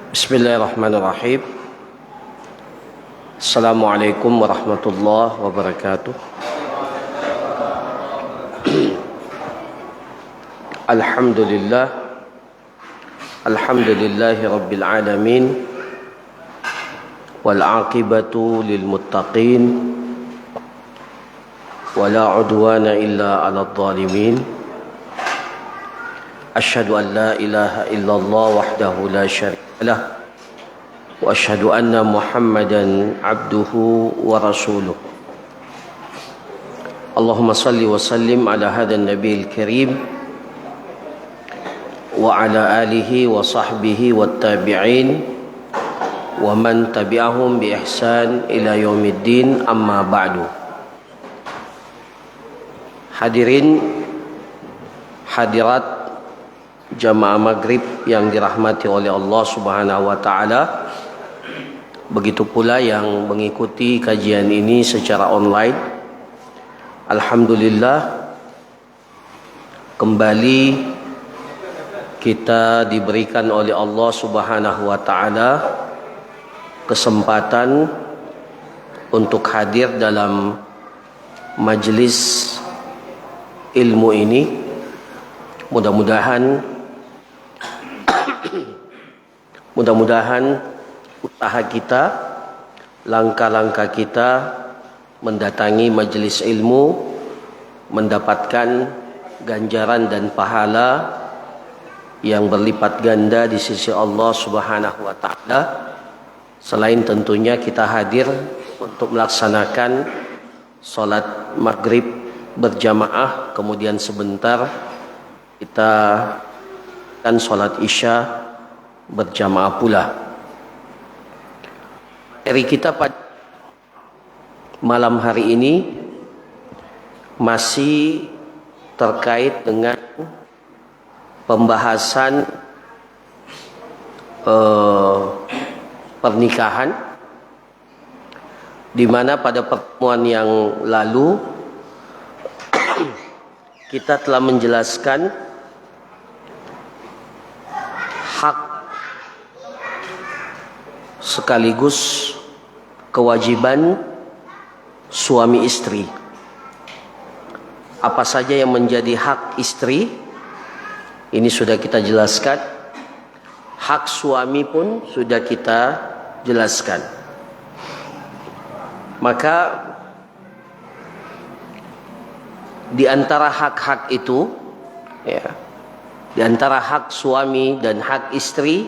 Bismillahirrahmanirrahim. Assalamualaikum warahmatullahi wabarakatuh. Alhamdulillahi rabbil alamin, wal aqibatu lil muttaqin, wala udwana illa 'alal zalimin. Asyhadu an la ilaha illallah wahdahu la syarika lah, wa asyhadu anna Muhammadan abduhu wa rasuluh. Allahumma salli wa sallim ala hadzal nabiyil karim wa ala alihi wa sahbihi wat tabi'in wa man tabi'ahum bi ihsan ila yaumiddin, amma ba'du. Hadirin hadirat jamaah maghrib yang dirahmati oleh Allah Subhanahu wa ta'ala, begitu pula yang mengikuti kajian ini secara online. Alhamdulillah, kembali kita diberikan oleh Allah Subhanahu wa ta'ala kesempatan untuk hadir dalam majelis ilmu ini. Mudah-mudahan usaha kita, langkah-langkah kita mendatangi majelis ilmu mendapatkan ganjaran dan pahala yang berlipat ganda di sisi Allah Subhanahu wa ta'ala. Selain tentunya kita hadir untuk melaksanakan salat maghrib berjamaah, kemudian sebentar kita akan salat isya berjamaah pula. Materi kita pada malam hari ini masih terkait dengan pembahasan pernikahan, di mana pada pertemuan yang lalu kita telah menjelaskan hak sekaligus kewajiban suami istri. Apa saja yang menjadi hak istri, ini sudah kita jelaskan. Hak suami pun sudah kita jelaskan. Maka di antara hak-hak itu, ya, di antara hak suami dan hak istri,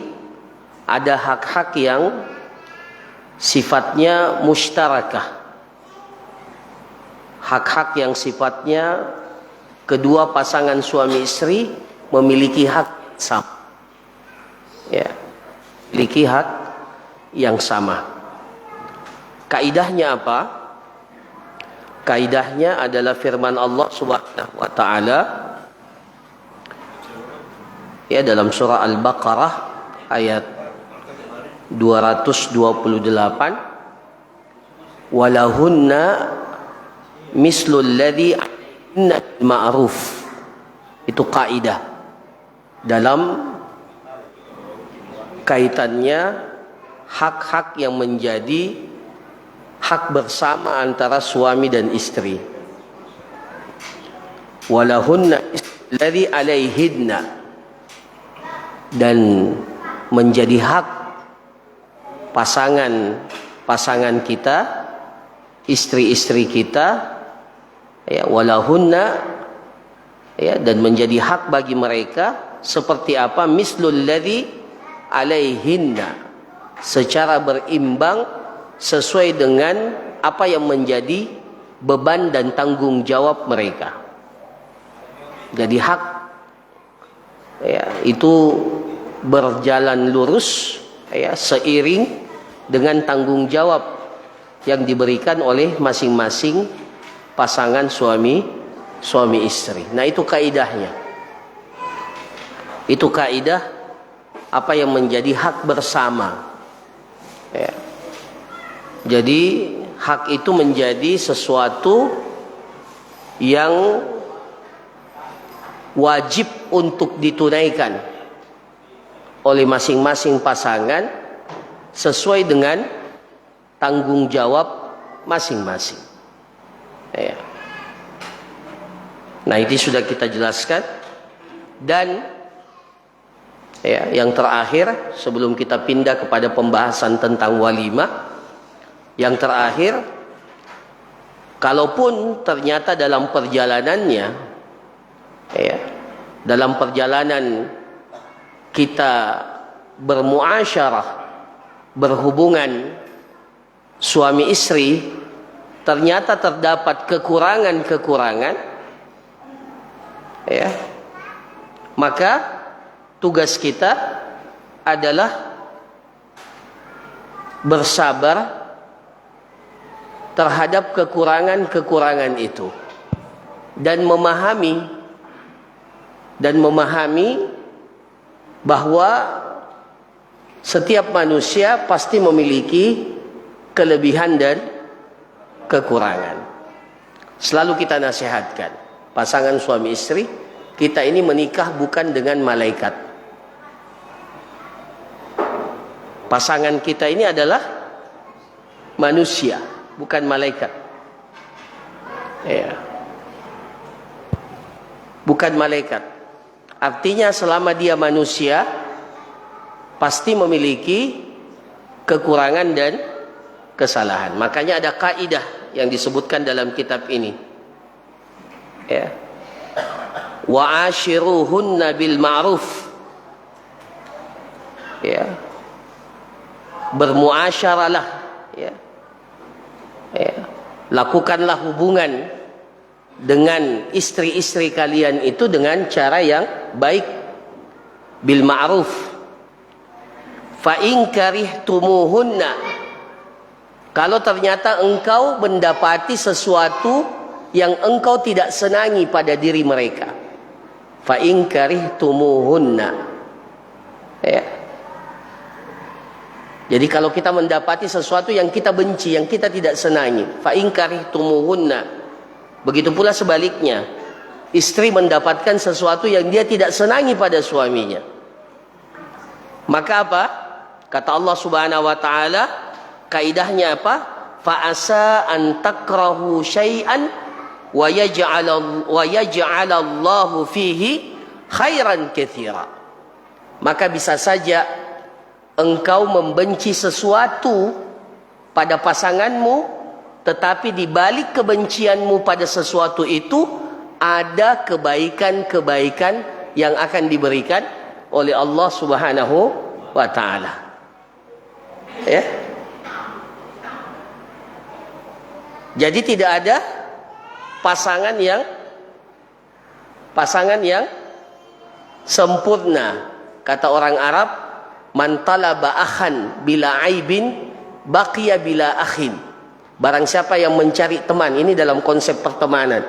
ada hak-hak yang sifatnya mustarakah. Hak-hak yang sifatnya kedua pasangan suami istri memiliki hak sama. Ya, memiliki hak yang sama. Kaidahnya apa? Kaidahnya adalah firman Allah Subhanahu wa ta'ala, ya, dalam surah Al-Baqarah ayat 228, walahunna mislul ladzi 'alaihunna bil ma'ruf. Itu kaidah dalam kaitannya hak-hak yang menjadi hak bersama antara suami dan istri. Walahunna alladzi 'alaihinna, dan menjadi hak pasangan kita, istri-istri kita, ya, walahunna, ya, dan menjadi hak bagi mereka seperti apa, mislul ladzi 'alaihinna, secara berimbang sesuai dengan apa yang menjadi beban dan tanggung jawab mereka. Jadi hak, ya, itu berjalan lurus ya, seiring dengan tanggung jawab yang diberikan oleh masing-masing pasangan suami istri. Nah, itu kaidahnya. Itu kaidah apa yang menjadi hak bersama. Ya. Jadi hak itu menjadi sesuatu yang wajib untuk ditunaikan oleh masing-masing pasangan sesuai dengan tanggung jawab masing-masing. Ya. Nah, ini sudah kita jelaskan. Dan ya, yang terakhir sebelum kita pindah kepada pembahasan tentang walimah, yang terakhir, kalaupun ternyata dalam perjalanannya ya, dalam perjalanan kita bermuasyarah, berhubungan suami istri, ternyata terdapat kekurangan-kekurangan ya, maka tugas kita adalah bersabar terhadap kekurangan-kekurangan itu dan memahami bahwa setiap manusia pasti memiliki kelebihan dan kekurangan. Selalu kita nasihatkan pasangan suami istri, kita ini menikah bukan dengan malaikat. Pasangan kita ini adalah manusia, bukan malaikat. Ya. Bukan malaikat. Artinya selama dia manusia pasti memiliki kekurangan dan kesalahan. Makanya ada kaidah yang disebutkan dalam kitab ini. Ya. Wa ashiruhunna bil ma'ruf. Ya. Bermuasyaralah, ya. Ya. Lakukanlah hubungan dengan istri-istri kalian itu dengan cara yang baik, bil ma'ruf. Fa in karihtumuhunna, kalau ternyata engkau mendapati sesuatu yang engkau tidak senangi pada diri mereka, fa in karihtumuhunna, ya. Jadi kalau kita mendapati sesuatu yang kita benci, yang kita tidak senangi, fa in karihtumuhunna. Begitu pula sebaliknya, istri mendapatkan sesuatu yang dia tidak senangi pada suaminya. Maka apa? Kata Allah Subhanahu wa taala, kaidahnya apa? Fa asa an takrahu syai'an wa yaj'alallahu fihi khairan katsira. Maka bisa saja engkau membenci sesuatu pada pasanganmu, tetapi di balik kebencianmu pada sesuatu itu ada kebaikan-kebaikan yang akan diberikan oleh Allah Subhanahu wa taala. Ya. Jadi tidak ada pasangan yang sempurna. Kata orang Arab, man talaba akhan bila aibin baqiya bila akhin. Barang siapa yang mencari teman, ini dalam konsep pertemanan.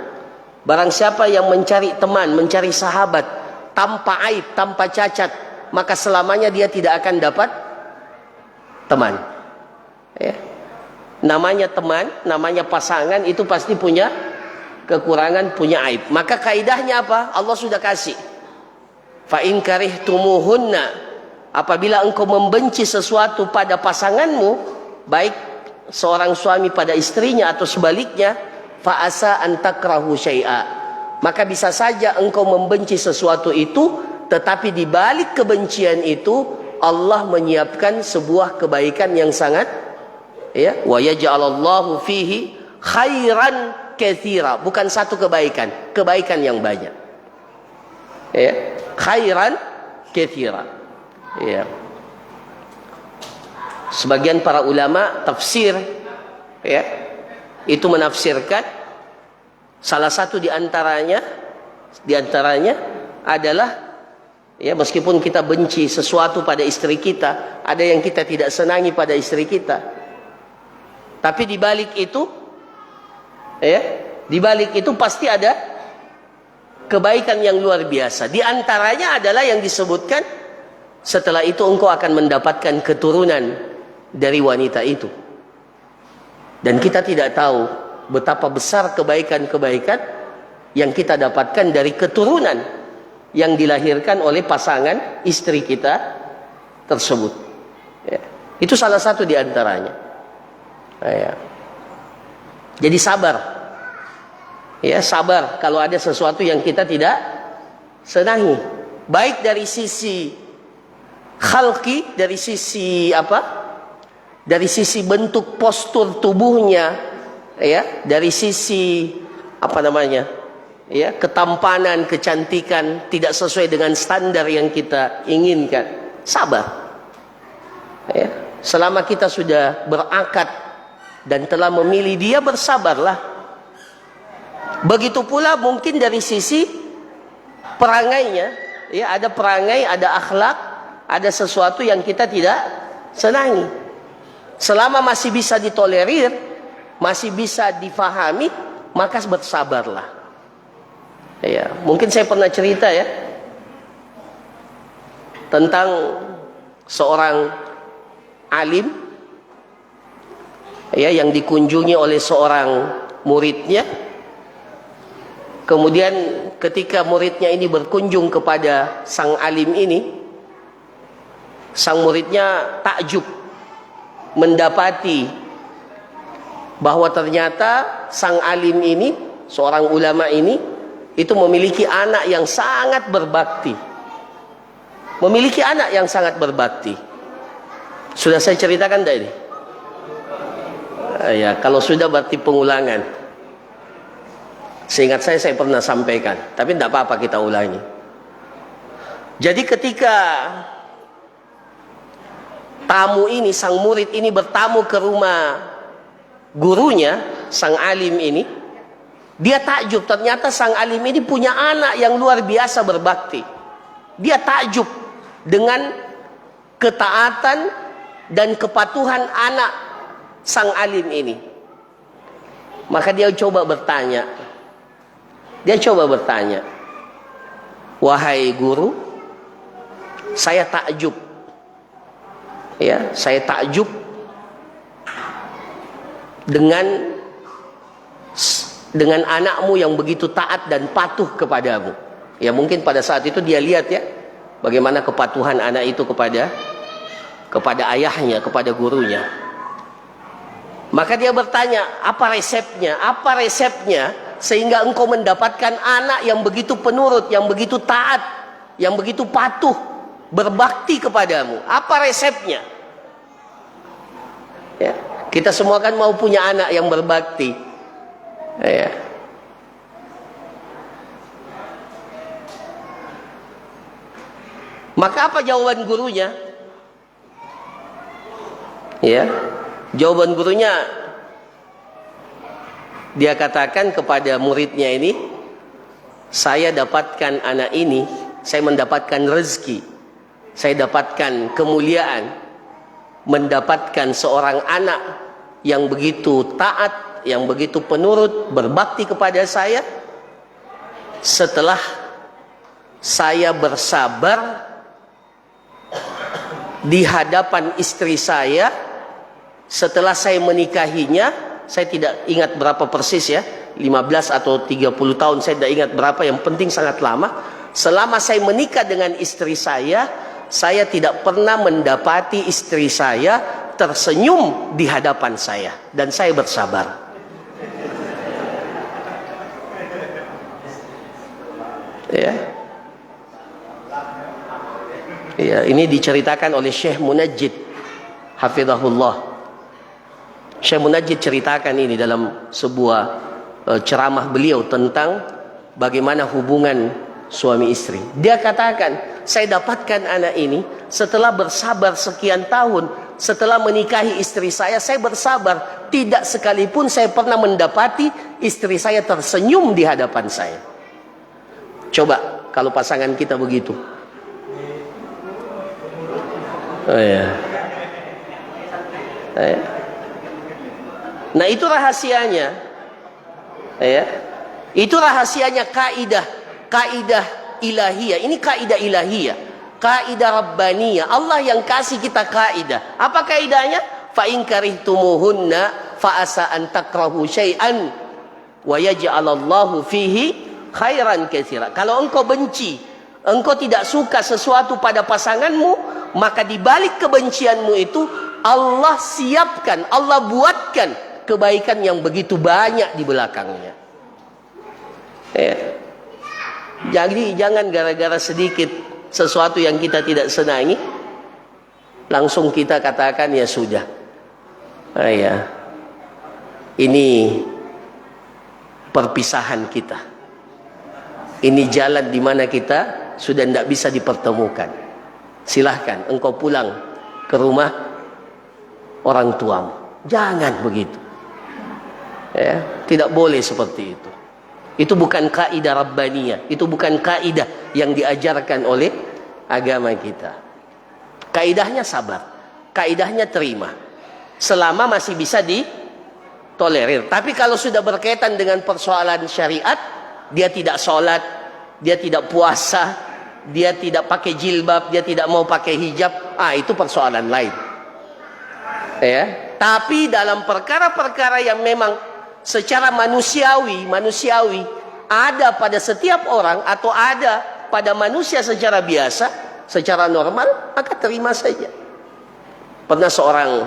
Barang siapa yang mencari teman, mencari sahabat tanpa aib, tanpa cacat, maka selamanya dia tidak akan dapat teman. Ya. Namanya teman, namanya pasangan itu pasti punya kekurangan, punya aib. Maka kaidahnya apa? Allah sudah kasih. Fa in karihtumuhunna, apabila engkau membenci sesuatu pada pasanganmu, baik seorang suami pada istrinya atau sebaliknya, fa asa an takrahu syai'a, maka bisa saja engkau membenci sesuatu itu, tetapi di balik kebencian itu Allah menyiapkan sebuah kebaikan yang sangat, ya, wa yaj'alallahu fihi khairan katsira, bukan satu kebaikan, kebaikan yang banyak. Ya, khairan katsira. Ya. Sebagian para ulama tafsir, ya, itu menafsirkan salah satu di antaranya adalah, Ya, meskipun kita benci sesuatu pada istri kita, ada yang kita tidak senangi pada istri kita. Tapi di balik itu, ya, di balik itu pasti ada kebaikan yang luar biasa. Di antaranya adalah yang disebutkan, setelah itu engkau akan mendapatkan keturunan dari wanita itu. Dan kita tidak tahu betapa besar kebaikan-kebaikan yang kita dapatkan dari keturunan yang dilahirkan oleh pasangan istri kita tersebut. Ya. Itu salah satu di antaranya. Ya. Jadi sabar. Ya, sabar kalau ada sesuatu yang kita tidak senangi. Baik dari sisi khalqi, dari sisi apa? Dari sisi bentuk postur tubuhnya, ya, dari sisi apa namanya? Ya, ketampanan, kecantikan tidak sesuai dengan standar yang kita inginkan. Sabar. Ya, selama kita sudah berakad dan telah memilih dia, bersabarlah. Begitu pula mungkin dari sisi perangainya, ya, ada perangai, ada akhlak, ada sesuatu yang kita tidak senangi. Selama masih bisa ditolerir, masih bisa difahami, maka bersabarlah. Ya, mungkin saya pernah cerita ya tentang seorang alim, ya, yang dikunjungi oleh seorang muridnya. Kemudian ketika muridnya ini berkunjung kepada sang alim ini, sang muridnya takjub mendapati bahwa ternyata sang alim ini, seorang ulama ini, itu memiliki anak yang sangat berbakti. Memiliki anak yang sangat berbakti. Sudah saya ceritakan tadi? Ya, kalau sudah berarti pengulangan. Seingat saya pernah sampaikan. Tapi tidak apa-apa kita ulangi. Jadi ketika tamu ini, sang murid ini bertamu ke rumah gurunya, sang alim ini, dia takjub, ternyata sang alim ini punya anak yang luar biasa berbakti. Dia takjub dengan ketaatan dan kepatuhan anak sang alim ini. Maka dia coba bertanya. Wahai guru, saya takjub. Ya, saya takjub dengan anakmu yang begitu taat dan patuh kepadamu. Ya, mungkin pada saat itu dia lihat ya bagaimana kepatuhan anak itu kepada ayahnya, kepada gurunya. Maka dia bertanya, apa resepnya? Apa resepnya sehingga engkau mendapatkan anak yang begitu penurut, yang begitu taat, yang begitu patuh, berbakti kepadamu? Apa resepnya? Ya, kita semua kan mau punya anak yang berbakti. Ya. Maka apa jawaban gurunya? Ya, jawaban gurunya, dia katakan kepada muridnya ini, saya dapatkan anak ini, saya mendapatkan rezeki, saya dapatkan kemuliaan, mendapatkan seorang anak yang begitu taat, yang begitu penurut, berbakti kepada saya, setelah saya bersabar di hadapan istri saya, setelah saya menikahinya. Saya tidak ingat berapa persis ya, 15 atau 30 tahun, saya tidak ingat berapa, yang penting sangat lama. Selama saya menikah dengan istri saya tidak pernah mendapati istri saya tersenyum di hadapan saya, dan saya bersabar. Ya, ini diceritakan oleh Syekh Munajjid hafizahullah. Syekh Munajjid ceritakan ini dalam sebuah ceramah beliau tentang bagaimana hubungan suami istri. Dia katakan, saya dapatkan anak ini setelah bersabar sekian tahun. Setelah menikahi istri saya bersabar. Tidak sekalipun saya pernah mendapati istri saya tersenyum di hadapan saya. Coba kalau pasangan kita begitu. Oh ya. Nah itu rahasianya. Ya. Itu rahasianya kaidah ilahiyah. Ini kaidah ilahiyah, kaidah rabbaniyah. Allah yang kasih kita kaidah. Apa kaidahnya? Fa in karihtumuhunna fa asa an takrahu syai'an wa yaj'alallahu fihi khairan katsira. Kalau engkau benci, engkau tidak suka sesuatu pada pasanganmu, maka di balik kebencianmu itu Allah siapkan, Allah buatkan kebaikan yang begitu banyak di belakangnya. Ya. Jadi jangan gara-gara sedikit sesuatu yang kita tidak senangi langsung kita katakan ya sudah. Ya. Ini perpisahan kita. Ini jalan di mana kita sudah tidak bisa dipertemukan. Silahkan engkau pulang ke rumah orang tuamu. Jangan begitu. Ya, tidak boleh seperti itu. Itu bukan kaidah rabbaniyah, itu bukan kaidah yang diajarkan oleh agama kita. Kaidahnya sabar, kaidahnya terima. Selama masih bisa ditolerir. Tapi kalau sudah berkaitan dengan persoalan syariat, dia tidak sholat, dia tidak puasa, dia tidak pakai jilbab, dia tidak mau pakai hijab, itu persoalan lain. Ya, tapi dalam perkara-perkara yang memang secara manusiawi ada pada setiap orang atau ada pada manusia secara biasa, secara normal, maka terima saja. Pernah seorang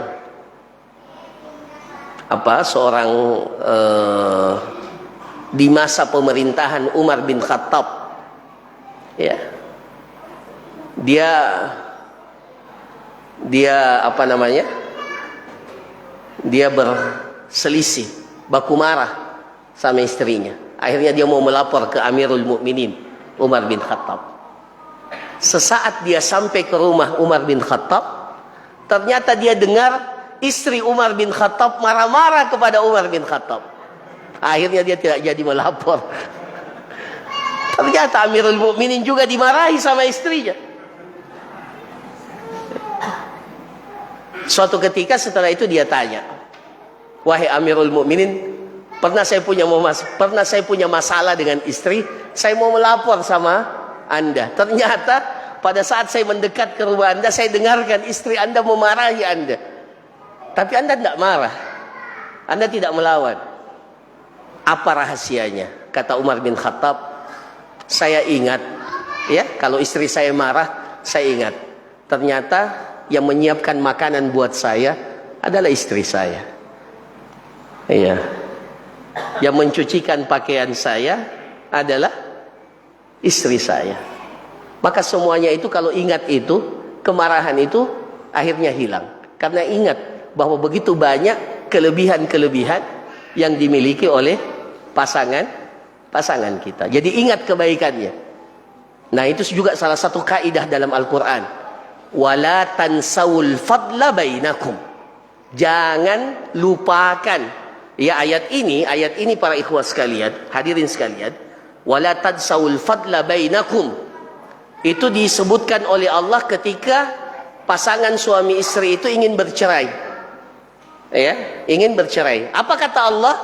di masa pemerintahan Umar bin Khattab, ya, dia berselisih, baku marah sama istrinya. Akhirnya dia mau melapor ke Amirul Mukminin Umar bin Khattab. Sesaat dia sampai ke rumah Umar bin Khattab, ternyata dia dengar istri Umar bin Khattab marah-marah kepada Umar bin Khattab. Akhirnya dia tidak jadi melapor. Ternyata Amirul Mukminin juga dimarahi sama istrinya. Suatu ketika setelah itu dia tanya, "Wahai Amirul Mukminin, pernah saya punya masalah dengan istri, saya mau melapor sama Anda. Ternyata pada saat saya mendekat ke rumah Anda, saya dengarkan istri Anda memarahi Anda. Tapi Anda tidak marah, Anda tidak melawan. Apa rahasianya?" Kata Umar bin Khattab, "Saya ingat, ya, kalau istri saya marah, saya ingat. Ternyata yang menyiapkan makanan buat saya adalah istri saya. Iya. Yang mencucikan pakaian saya adalah istri saya." Maka semuanya itu kalau ingat itu, kemarahan itu akhirnya hilang. Karena ingat bahwa begitu banyak kelebihan-kelebihan yang dimiliki oleh pasangan kita. Jadi ingat kebaikannya. Nah, itu juga salah satu kaidah dalam Al-Quran. Wala tansawul fadla bainakum. Jangan lupakan. Ya, ayat ini para ikhwah sekalian, hadirin sekalian, wala tansawul fadla bainakum. Itu disebutkan oleh Allah ketika pasangan suami istri itu ingin bercerai. Ya, ingin bercerai. Apa kata Allah?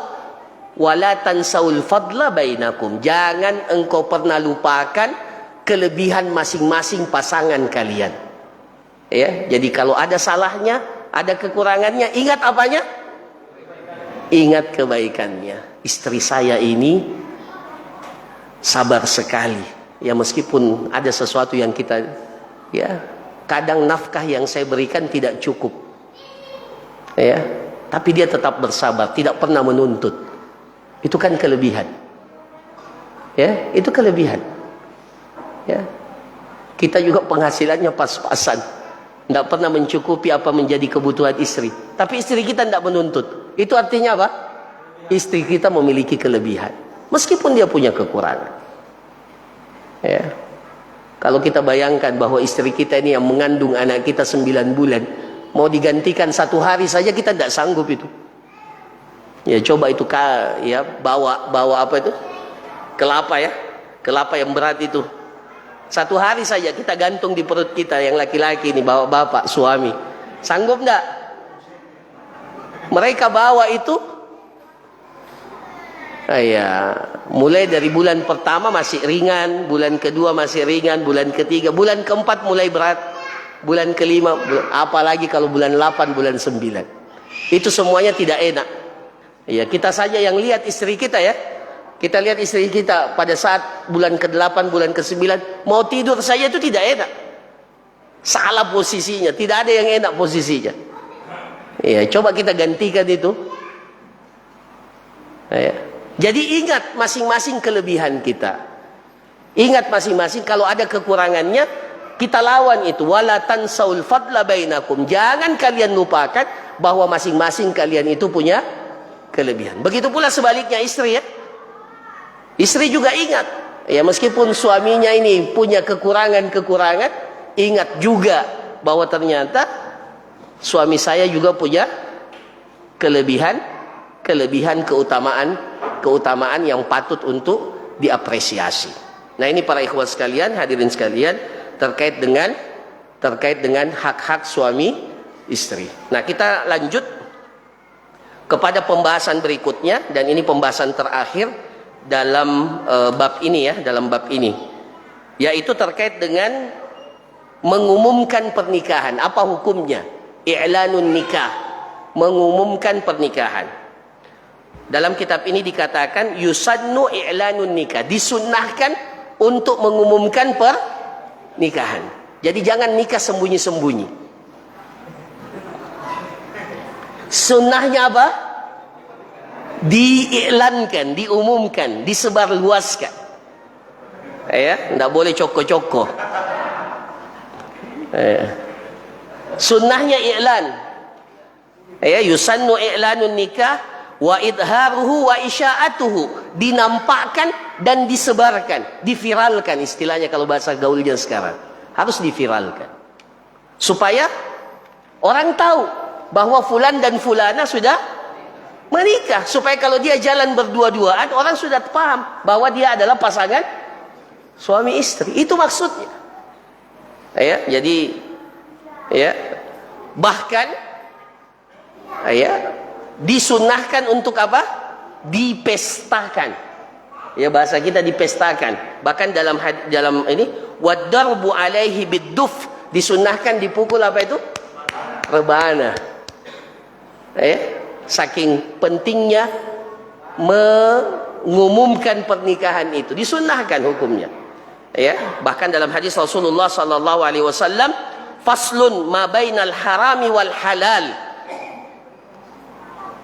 Wala tansawul fadla bainakum. Jangan engkau pernah lupakan kelebihan masing-masing pasangan kalian. Ya, jadi kalau ada salahnya, ada kekurangannya, ingat apanya? Ingat kebaikannya. Istri saya ini sabar sekali. Ya, meskipun ada sesuatu yang kita, ya, kadang nafkah yang saya berikan tidak cukup. Ya, tapi dia tetap bersabar, tidak pernah menuntut. Itu kan kelebihan. Ya, itu kelebihan. Ya. Kita juga penghasilannya pas-pasan. Tidak pernah mencukupi apa menjadi kebutuhan istri. Tapi istri kita tidak menuntut. Itu artinya apa? Istri kita memiliki kelebihan. Meskipun dia punya kekurangan. Ya. Kalau kita bayangkan bahwa istri kita ini yang mengandung anak kita 9 bulan. Mau digantikan 1 hari saja kita tidak sanggup itu. Ya, coba itu bawa apa itu? Kelapa, ya. Kelapa yang berat itu. Satu hari saja kita gantung di perut kita yang laki-laki ini, bapak, suami. Sanggup enggak? Mereka bawa itu, mulai dari bulan pertama masih ringan, bulan kedua masih ringan, bulan ketiga, bulan keempat mulai berat, bulan kelima, apalagi kalau bulan 8, bulan 9. Itu semuanya tidak enak. Ya, kita saja yang lihat istri kita ya. Kita lihat istri kita pada saat bulan ke-8, bulan ke-9, mau tidur saja itu tidak enak. Salah posisinya, tidak ada yang enak posisinya. Ya, coba kita gantikan itu. Ya. Jadi ingat masing-masing kelebihan kita. Ingat masing-masing, kalau ada kekurangannya, kita lawan itu. Wala tansaul fadla bainakum. Jangan kalian lupakan bahwa masing-masing kalian itu punya kelebihan. Begitu pula sebaliknya istri ya. Istri juga ingat, ya meskipun suaminya ini punya kekurangan-kekurangan, ingat juga bahwa ternyata suami saya juga punya kelebihan, keutamaan yang patut untuk diapresiasi. Nah, ini para ikhwat sekalian, hadirin sekalian, terkait dengan hak-hak suami istri. Nah, kita lanjut kepada pembahasan berikutnya, dan ini pembahasan terakhir dalam bab ini ya, yaitu terkait dengan mengumumkan pernikahan. Apa hukumnya? I'lanun nikah, mengumumkan pernikahan. Dalam kitab ini dikatakan yusannu i'lanun nikah, disunnahkan untuk mengumumkan pernikahan. Jadi jangan nikah sembunyi-sembunyi. Sunnahnya apa? Diiklankan, diumumkan, disebarluaskan. Ya, tidak boleh coko-coko. Sunnahnya iklan. Ya, yusannu i'lanun nikah wa idharuhu wa isya'atuhu, dinampakkan dan disebarkan, diviralkan istilahnya kalau bahasa gaulnya sekarang. Harus diviralkan. Supaya orang tahu bahwa fulan dan fulana sudah menikah, supaya kalau dia jalan berdua-duaan orang sudah paham bahwa dia adalah pasangan suami istri. Itu maksudnya. Ya, jadi ya, bahkan ya, disunnahkan untuk apa? Dipestakan. Ya, bahasa kita dipestakan. Bahkan dalam ini wadarbu alaihi bidduf, disunnahkan dipukul apa itu? Rebana. Ya, saking pentingnya mengumumkan pernikahan itu, disunnahkan hukumnya. Ya, bahkan dalam hadis Rasulullah sallallahu alaihi wasallam, faslun ma bainal harami wal halal,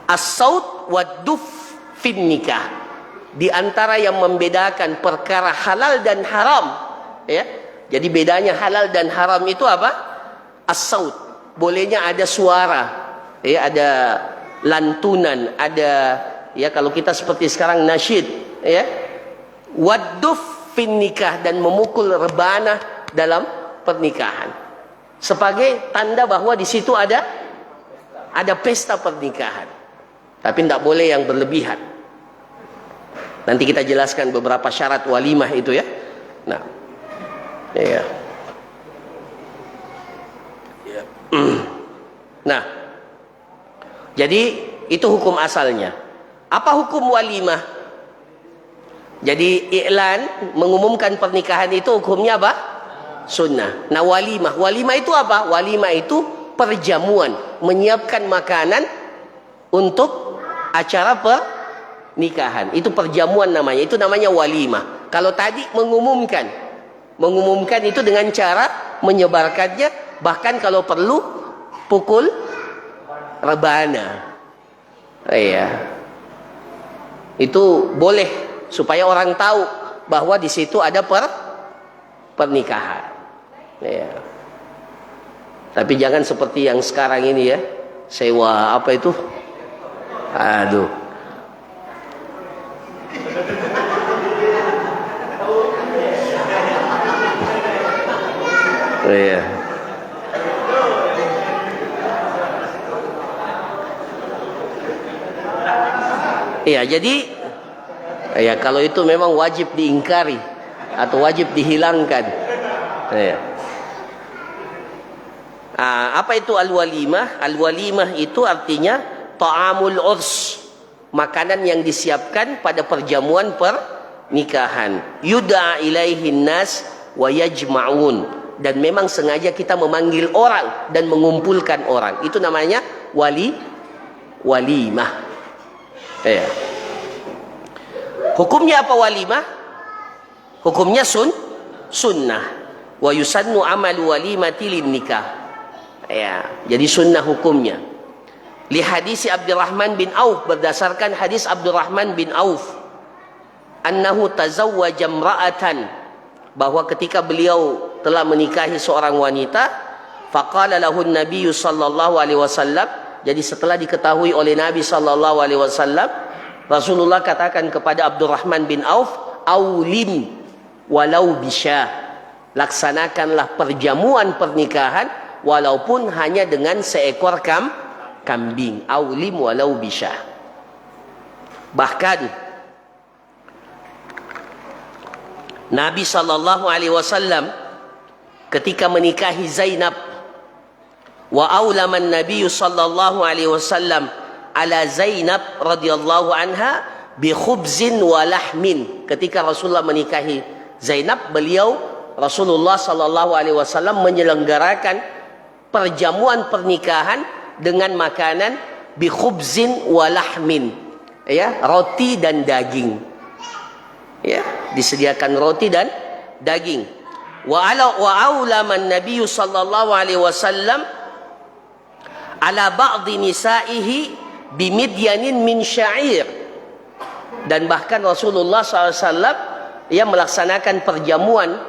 as-saut wad-duf fin nikah. Di antara yang membedakan perkara halal dan haram, ya. Jadi bedanya halal dan haram itu apa? As-saut, bolehnya ada suara, ya, ada lantunan, ada ya kalau kita seperti sekarang nasyid, ya. Wad-duf fin nikah, dan memukul rebana dalam pernikahan sebagai tanda bahwa di situ ada pesta pernikahan. Tapi tidak boleh yang berlebihan. Nanti kita jelaskan beberapa syarat walimah itu ya. Nah, ya. Nah, jadi itu hukum asalnya. Apa hukum walimah? Jadi iklan, mengumumkan pernikahan itu hukumnya apa? Sunnah. Nah, walimah itu apa? Walimah itu perjamuan, menyiapkan makanan untuk acara pernikahan. Itu perjamuan namanya. Itu namanya walimah. Kalau tadi mengumumkan itu dengan cara menyebarkannya, bahkan kalau perlu pukul rebana. Iya. Itu boleh supaya orang tahu bahwa di situ ada pernikahan. Iya. Tapi jangan seperti yang sekarang ini ya, sewa apa itu? Aduh. Iya. Iya, jadi ya kalau itu memang wajib diingkari atau wajib dihilangkan. Ya. Apa itu al-walimah? Al-walimah itu artinya ta'amul urs, makanan yang disiapkan pada perjamuan pernikahan. Yud'a ilaihin nas wa yajma'un, dan memang sengaja kita memanggil orang dan mengumpulkan orang. Itu namanya walimah. Ya. Hukumnya apa walimah? Hukumnya sunnah. Wa yusannu amalu walimati lin nikah. Ya, jadi sunnah hukumnya. Li hadis Abdurrahman bin Auf, berdasarkan hadis Abdurrahman bin Auf, annahu tazawwaja imra'atan, bahwa ketika beliau telah menikahi seorang wanita, faqala lahu an-nabiy sallallahu alaihi wasallam, jadi setelah diketahui oleh Nabi sallallahu alaihi wasallam, Rasulullah katakan kepada Abdurrahman bin Auf, aulim walau bisyah, laksanakanlah perjamuan pernikahan walaupun hanya dengan seekor kambing. Aulim walau bisyah. Bahkan Nabi sallallahu alaihi wasallam ketika menikahi Zainab, wa aulaman Nabi sallallahu alaihi wasallam ala Zainab radhiyallahu anha bi khubzin wa lahmin. Ketika Rasulullah menikahi Zainab, beliau Rasulullah sallallahu alaihi wasallam menyelenggarakan perjamuan pernikahan dengan makanan bi khubzin wa lahmin, ya, roti dan daging. Ya, disediakan roti dan daging. Wa aulaman Nabi sallallahu alaihi wasallam ala ba'dhi nisaihi bimidyanin min sya'ir, dan bahkan Rasulullah SAW melaksanakan perjamuan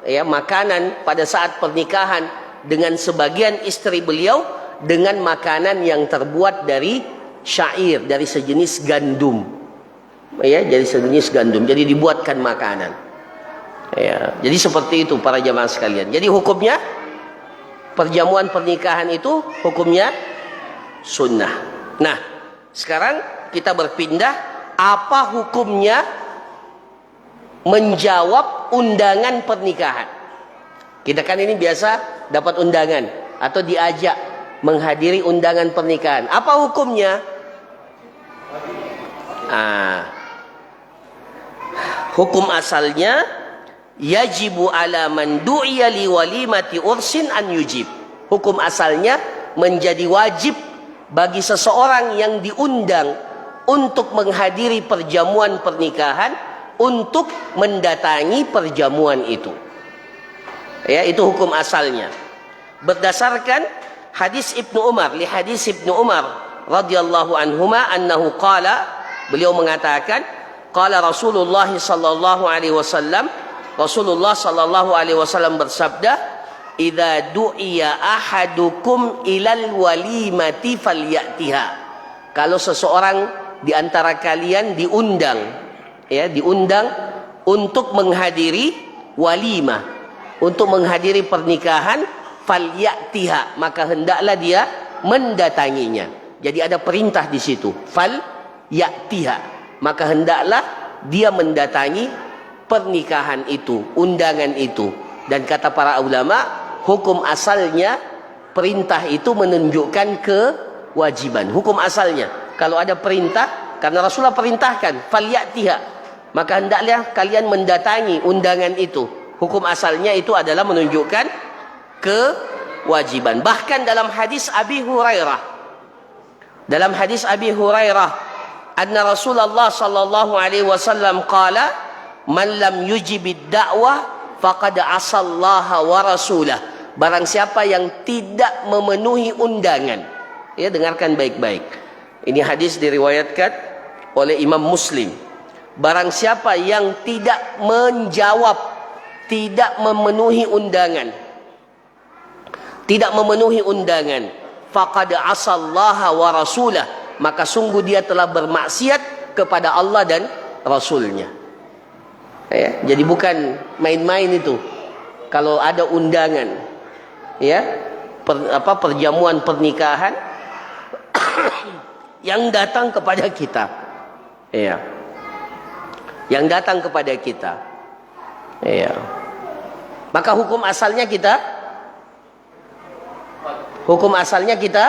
makanan pada saat pernikahan dengan sebagian istri beliau dengan makanan yang terbuat dari syair, dari sejenis gandum, dari sejenis gandum, jadi dibuatkan makanan. Jadi seperti itu para jamaah sekalian. Jadi hukumnya perjamuan pernikahan itu hukumnya sunnah. Nah, sekarang kita berpindah, apa hukumnya menjawab undangan pernikahan? Kita kan ini biasa dapat undangan atau diajak menghadiri undangan pernikahan. Apa hukumnya? Hukum asalnya yajibu ala man du'iya li walimati ursin an yujib. Hukum asalnya menjadi wajib bagi seseorang yang diundang untuk menghadiri perjamuan pernikahan untuk mendatangi perjamuan itu. Itu hukum asalnya. Berdasarkan hadis Ibnu Umar, li hadis Ibnu Umar radhiyallahu anhuma annahu qala, beliau mengatakan, qala Rasulullah sallallahu alaihi wasallam, Rasulullah sallallahu alaihi wasallam bersabda, idza du'iya ahadukum ilal walimati falyatiha. Kalau seseorang di antara kalian diundang untuk menghadiri walimah, untuk menghadiri pernikahan, falyatiha, maka hendaklah dia mendatanginya. Jadi ada perintah di situ, falyatiha, maka hendaklah dia mendatangi pernikahan itu, undangan itu. Dan kata para ulama, hukum asalnya perintah itu menunjukkan kewajiban. Hukum asalnya kalau ada perintah, karena Rasulullah perintahkan falyatiha, maka hendaklah kalian mendatangi undangan itu. Hukum asalnya itu adalah menunjukkan kewajiban. Bahkan dalam hadis Abi Hurairah, anna Rasulullah sallallahu alaihi wasallam qala, man lam yujibid da'wah faqad asallaha wa rasulah. Barang siapa yang tidak memenuhi undangan, dengarkan baik-baik. Ini hadis diriwayatkan oleh Imam Muslim. Barang siapa yang tidak menjawab, tidak memenuhi undangan, faqad asallaha wa rasulah, maka sungguh dia telah bermaksiat kepada Allah dan Rasulnya. Jadi bukan main-main itu. Kalau ada undangan, perjamuan pernikahan yang datang kepada kita, Maka hukum asalnya kita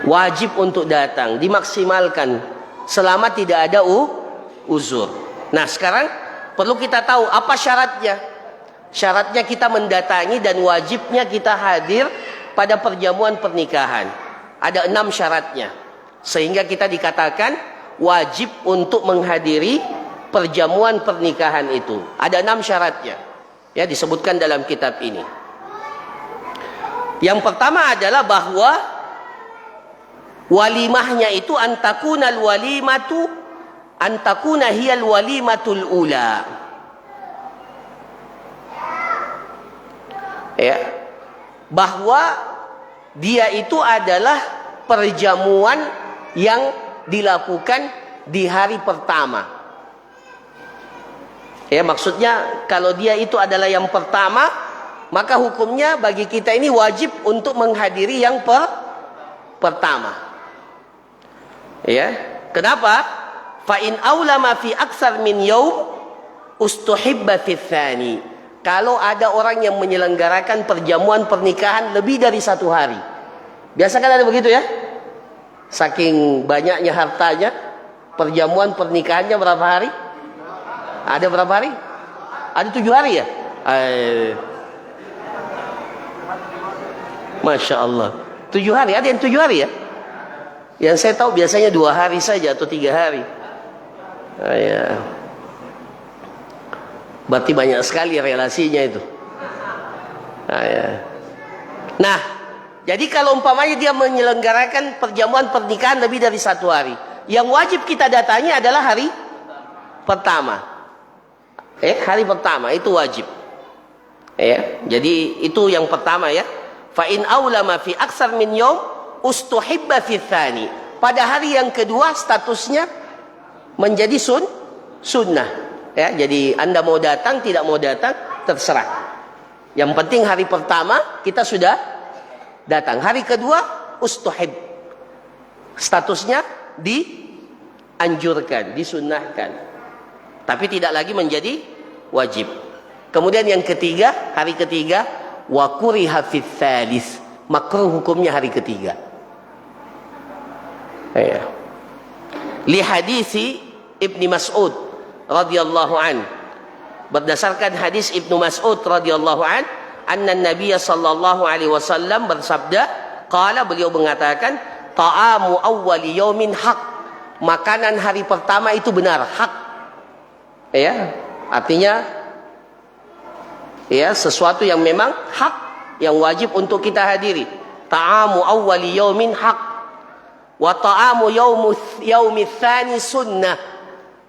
wajib untuk datang, dimaksimalkan selama tidak ada uzur. Nah, sekarang perlu kita tahu apa syaratnya. Syaratnya kita mendatangi dan wajibnya kita hadir pada perjamuan pernikahan. Ada 6 syaratnya. Sehingga kita dikatakan wajib untuk menghadiri perjamuan pernikahan itu. Ada 6 syaratnya. Ya, disebutkan dalam kitab ini. Yang pertama adalah bahwa walimahnya itu antakuna hiyal walimatul ula. Ya, bahwa dia itu adalah perjamuan yang dilakukan di hari pertama. Ya, maksudnya kalau dia itu adalah yang pertama, maka hukumnya bagi kita ini wajib untuk menghadiri yang pertama. Ya, kenapa? Fa in aulama fi aksar min yaum ustuhibba fi tsani. Kalau ada orang yang menyelenggarakan perjamuan pernikahan lebih dari 1 hari. Biasa kan ada begitu ya? Saking banyaknya hartanya, perjamuan pernikahannya berapa hari? Ada berapa hari? Ada 7 hari ya? Masya Allah. 7 hari, ada yang 7 hari ya? Yang saya tahu biasanya 2 hari saja atau 3 hari. Ya. Berarti banyak sekali relasinya itu. Ya. Nah, jadi kalau umpamanya dia menyelenggarakan perjamuan pernikahan lebih dari 1 hari, yang wajib kita datangi adalah hari pertama. Hari pertama itu wajib. Ya, jadi itu yang pertama ya. Fa in aulama fi aksar min yaum ustuhibba fi tsani. Pada hari yang kedua statusnya menjadi sunnah. Ya, jadi Anda mau datang, tidak mau datang, terserah. Yang penting hari pertama kita sudah datang. Hari kedua ustuhib. Statusnya dianjurkan, disunnahkan. Tapi tidak lagi menjadi wajib. Kemudian yang ketiga, hari ketiga wa kuriha fits tsalis. Makruh hukumnya hari ketiga. Ya. Li hadisi Ibnu Mas'ud radhiyallahu an. Berdasarkan hadis Ibnu Mas'ud radhiyallahu an, anna Nabiy sallallahu alaihi wasallam bersabda, qala, beliau mengatakan, ta'amu awwali yaumin haq. Makanan hari pertama itu benar, hak. Ya, artinya ya sesuatu yang memang hak, yang wajib untuk kita hadiri. Ta'amu awwali yaumin haq wa ta'amu yaumits tsani sunnah.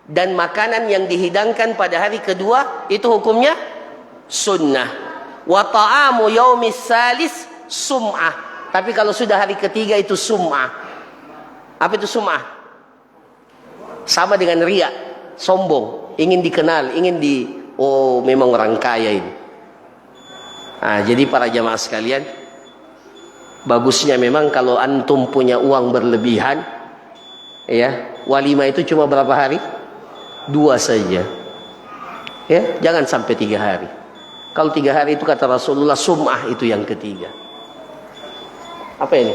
Dan makanan yang dihidangkan pada hari kedua itu hukumnya sunnah. Wa ta'amu yaumis salis sum'ah. Tapi kalau sudah hari ketiga itu sum'ah. Apa itu sum'ah? Sama dengan riya, sombong, ingin dikenal, oh memang orang kaya ini. Nah, jadi para jamaah sekalian, bagusnya memang kalau antum punya uang berlebihan, ya, walimah itu cuma berapa hari? 2 saja. Ya, jangan sampai 3 hari. Kalau 3 hari itu kata Rasulullah, sum'ah itu yang ketiga. Apa ini?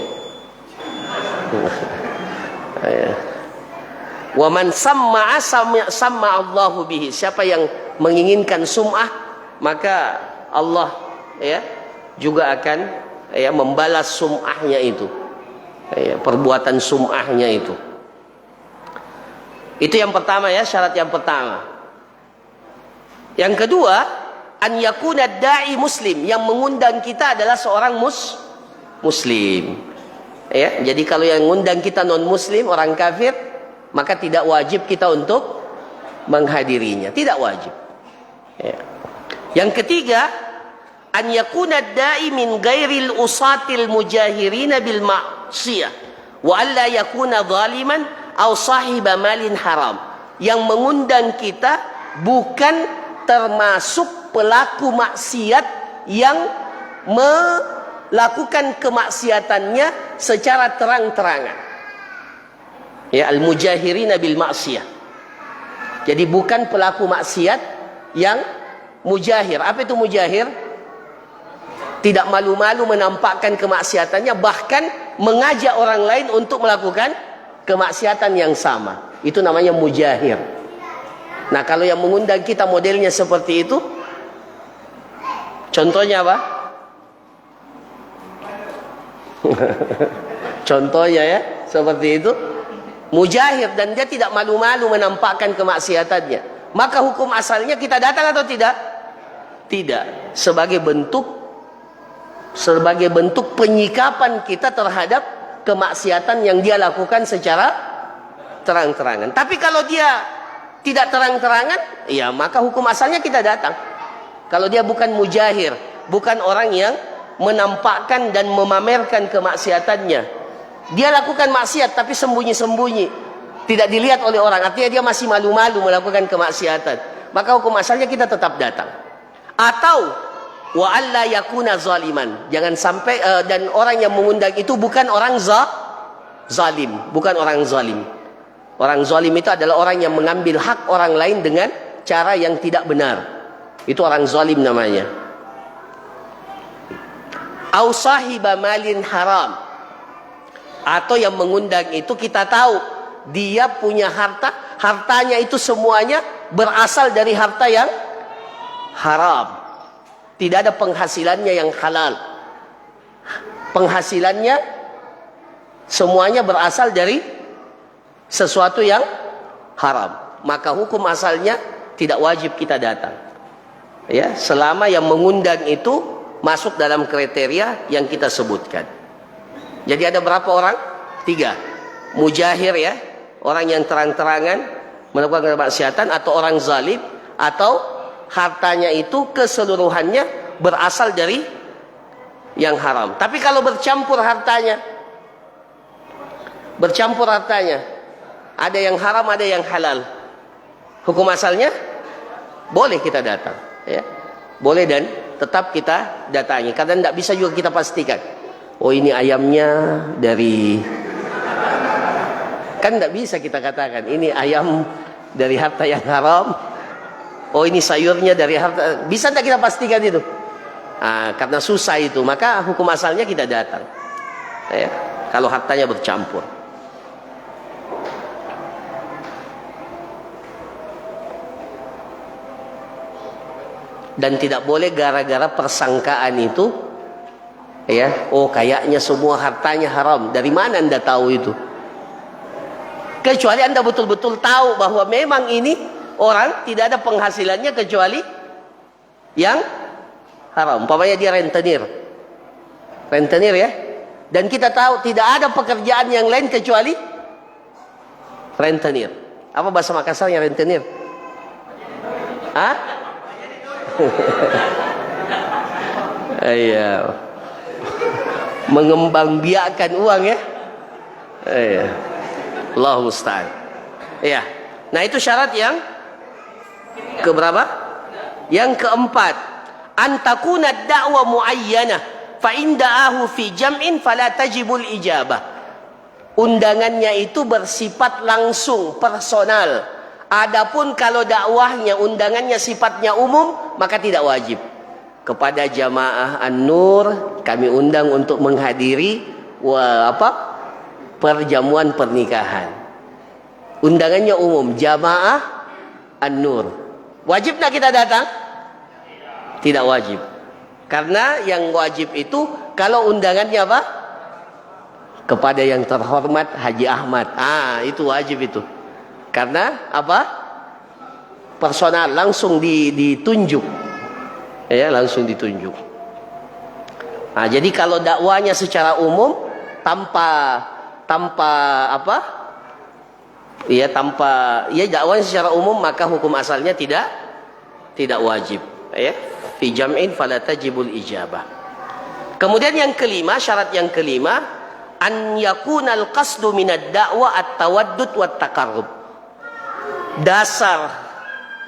Wa man samma'a samma Allahu bihi. Siapa yang menginginkan sum'ah, maka Allah ya juga akan ya membalas sum'ahnya itu. Ya, perbuatan sum'ahnya itu. Itu yang pertama ya, syarat yang pertama. Yang kedua, an yakuna da'i muslim. Yang mengundang kita adalah seorang muslim. Ya, jadi kalau yang mengundang kita non muslim, orang kafir, maka tidak wajib kita untuk menghadirinya, tidak wajib. Ya. Yang ketiga, an yakuna da'i min ghairil usatil mujahirina bil ma'siyah wa alla yakuna zaliman aw sahiba malin haram. Yang mengundang kita bukan termasuk pelaku maksiat yang melakukan kemaksiatannya secara terang-terangan. Ya, al-mujahirina bil ma'siyah. Jadi bukan pelaku maksiat yang Mujahir. Apa itu mujahir? Tidak malu-malu menampakkan kemaksiatannya, bahkan mengajak orang lain untuk melakukan kemaksiatan yang sama. Itu namanya mujahir. Nah, kalau yang mengundang kita modelnya seperti itu, contohnya apa? Contohnya ya, seperti itu. Mujahir, dan dia tidak malu-malu menampakkan kemaksiatannya. Maka hukum asalnya kita datang atau tidak? Tidak. Sebagai bentuk penyikapan kita terhadap kemaksiatan yang dia lakukan secara terang-terangan. Tapi kalau dia tidak terang-terangan, ya maka hukum asalnya kita datang. Kalau dia bukan mujahir, bukan orang yang menampakkan dan memamerkan kemaksiatannya, dia lakukan maksiat tapi sembunyi-sembunyi, tidak dilihat oleh orang, artinya dia masih malu-malu melakukan kemaksiatan, maka hukum asalnya kita tetap datang. Atau wa alla yakuna zaliman, jangan sampai dan orang yang mengundang itu bukan orang zalim, bukan orang zalim. Orang zalim itu adalah orang yang mengambil hak orang lain dengan cara yang tidak benar. Itu orang zalim namanya. Au sahiba malin haram, atau yang mengundang itu kita tahu dia punya harta, hartanya itu semuanya berasal dari harta yang haram. Tidak ada penghasilannya yang halal. Penghasilannya semuanya berasal dari sesuatu yang haram. Maka hukum asalnya tidak wajib kita datang. Ya, selama yang mengundang itu masuk dalam kriteria yang kita sebutkan. Jadi ada berapa orang? 3. Mujahir ya, orang yang terang-terangan melakukan kemaksiatan, atau orang zalim, atau hartanya itu keseluruhannya berasal dari yang haram. Tapi kalau bercampur hartanya, ada yang haram, ada yang halal, hukum asalnya boleh kita datang, ya, boleh, dan tetap kita datangi. Karena tidak bisa juga kita pastikan, oh ini ayamnya dari, kan tidak bisa kita katakan ini ayam dari harta yang haram, oh ini sayurnya dari harta, bisa tidak kita pastikan itu? Karena susah itu, maka hukum asalnya kita datang, ya, kalau hartanya bercampur. Dan tidak boleh gara-gara persangkaan itu, ya, oh kayaknya semua hartanya haram. Dari mana Anda tahu itu? Kecuali Anda betul-betul tahu bahwa memang ini orang tidak ada penghasilannya kecuali yang haram. Umpamanya dia rentenir ya, dan kita tahu tidak ada pekerjaan yang lain kecuali rentenir. Apa bahasa Makassarnya rentenir? Iya, mengembangbiakkan uang ya. Iya, Allah musta'an. Iya. Nah, itu syarat yang keberapa? Yang keempat, antakuna da'wa muayyanah fa in da'ahu fi jam'in fala tajibul ijabah. Undangannya itu bersifat langsung, personal. Adapun kalau dakwahnya, undangannya sifatnya umum, maka tidak wajib. Kepada jamaah An-Nur kami undang untuk menghadiri perjamuan pernikahan. Undangannya umum, jamaah An-Nur. Wajib tak kita datang? Tidak wajib. Karena yang wajib itu kalau undangannya apa? Kepada yang terhormat Haji Ahmad. Itu wajib itu. Karena apa? Personal, langsung ditunjuk. Ya, langsung ditunjuk. Jadi kalau dakwanya secara umum tanpa apa? Ya, dakwanya secara umum, maka hukum asalnya tidak wajib, ya. Fi jam'in fala tajibul ijabah. Kemudian yang kelima, syarat yang kelima, an yakunal qasdu minad da'wa at-tawaddud wat taqarrub. Dasar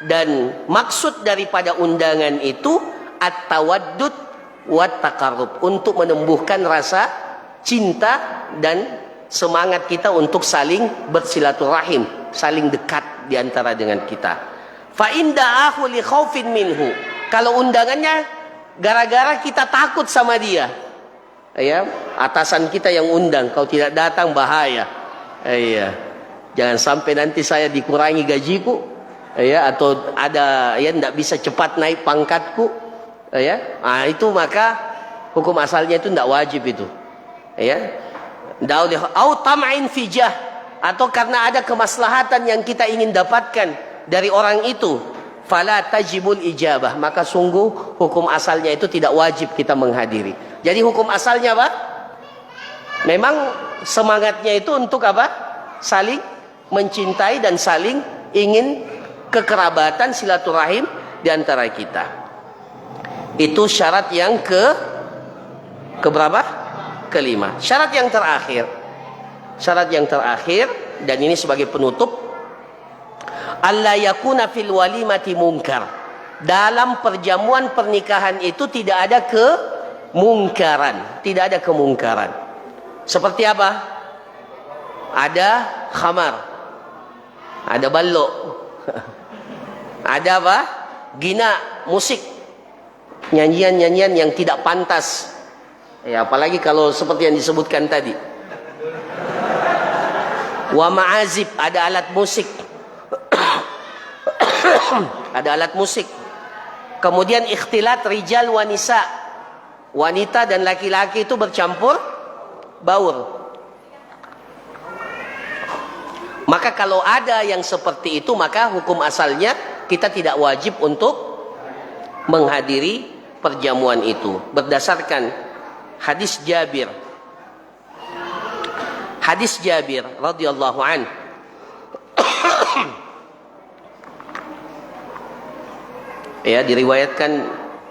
dan maksud daripada undangan itu at-tawaddud wat taqarrub, untuk menumbuhkan rasa cinta dan semangat kita untuk saling bersilaturahim, saling dekat di antara dengan kita. Fa in da'ahu li khaufin minhu, kalau undangannya gara-gara kita takut sama dia, ya, atasan kita yang undang, kalau tidak datang bahaya, ya, jangan sampai nanti saya dikurangi gajiku, ya, atau ada ya tidak bisa cepat naik pangkatku, ya, nah, itu maka hukum asalnya itu tidak wajib itu, ya, au tam'in fijah, atau karena ada kemaslahatan yang kita ingin dapatkan dari orang itu, fala tajibul ijabah, maka sungguh hukum asalnya itu tidak wajib kita menghadiri. Jadi hukum asalnya apa? Memang semangatnya itu untuk apa? Saling mencintai dan saling ingin kekerabatan, silaturahim di antara kita. Itu syarat yang keberapa? Kelima. Syarat yang terakhir. Syarat yang terakhir, dan ini sebagai penutup, alla yakuna fil walimati munkar. Dalam perjamuan pernikahan itu tidak ada kemungkaran, tidak ada kemungkaran. Seperti apa? Ada khamar, ada ballo, ada apa? Gina, musik, nyanyian-nyanyian yang tidak pantas. Ya, apalagi kalau seperti yang disebutkan tadi. Wa ma'azib, ada alat musik. Ada alat musik. Kemudian ikhtilat rijal wa nisa, wanita dan laki-laki itu bercampur baur. Maka kalau ada yang seperti itu, maka hukum asalnya kita tidak wajib untuk menghadiri perjamuan itu. Berdasarkan hadis Jabir. Hadis Jabir radhiyallahu anhu. Ya, diriwayatkan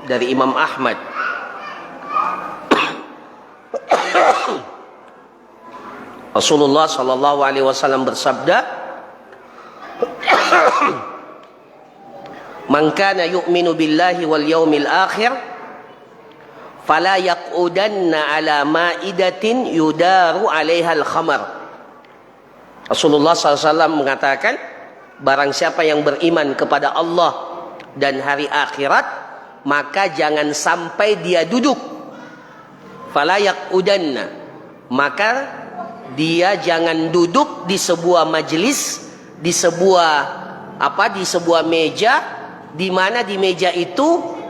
dari Imam Ahmad. Rasulullah sallallahu alaihi wasallam bersabda, "Man kana yu'minu billahi wal yawmil akhir fala yaq'udanna ala ma'idatin yudaru 'alaiha al-khamar." Rasulullah SAW mengatakan, barang siapa yang beriman kepada Allah dan hari akhirat, maka jangan sampai dia duduk. Fala yaq'udanna, maka dia jangan duduk di sebuah majelis, di sebuah di sebuah meja, di mana di meja itu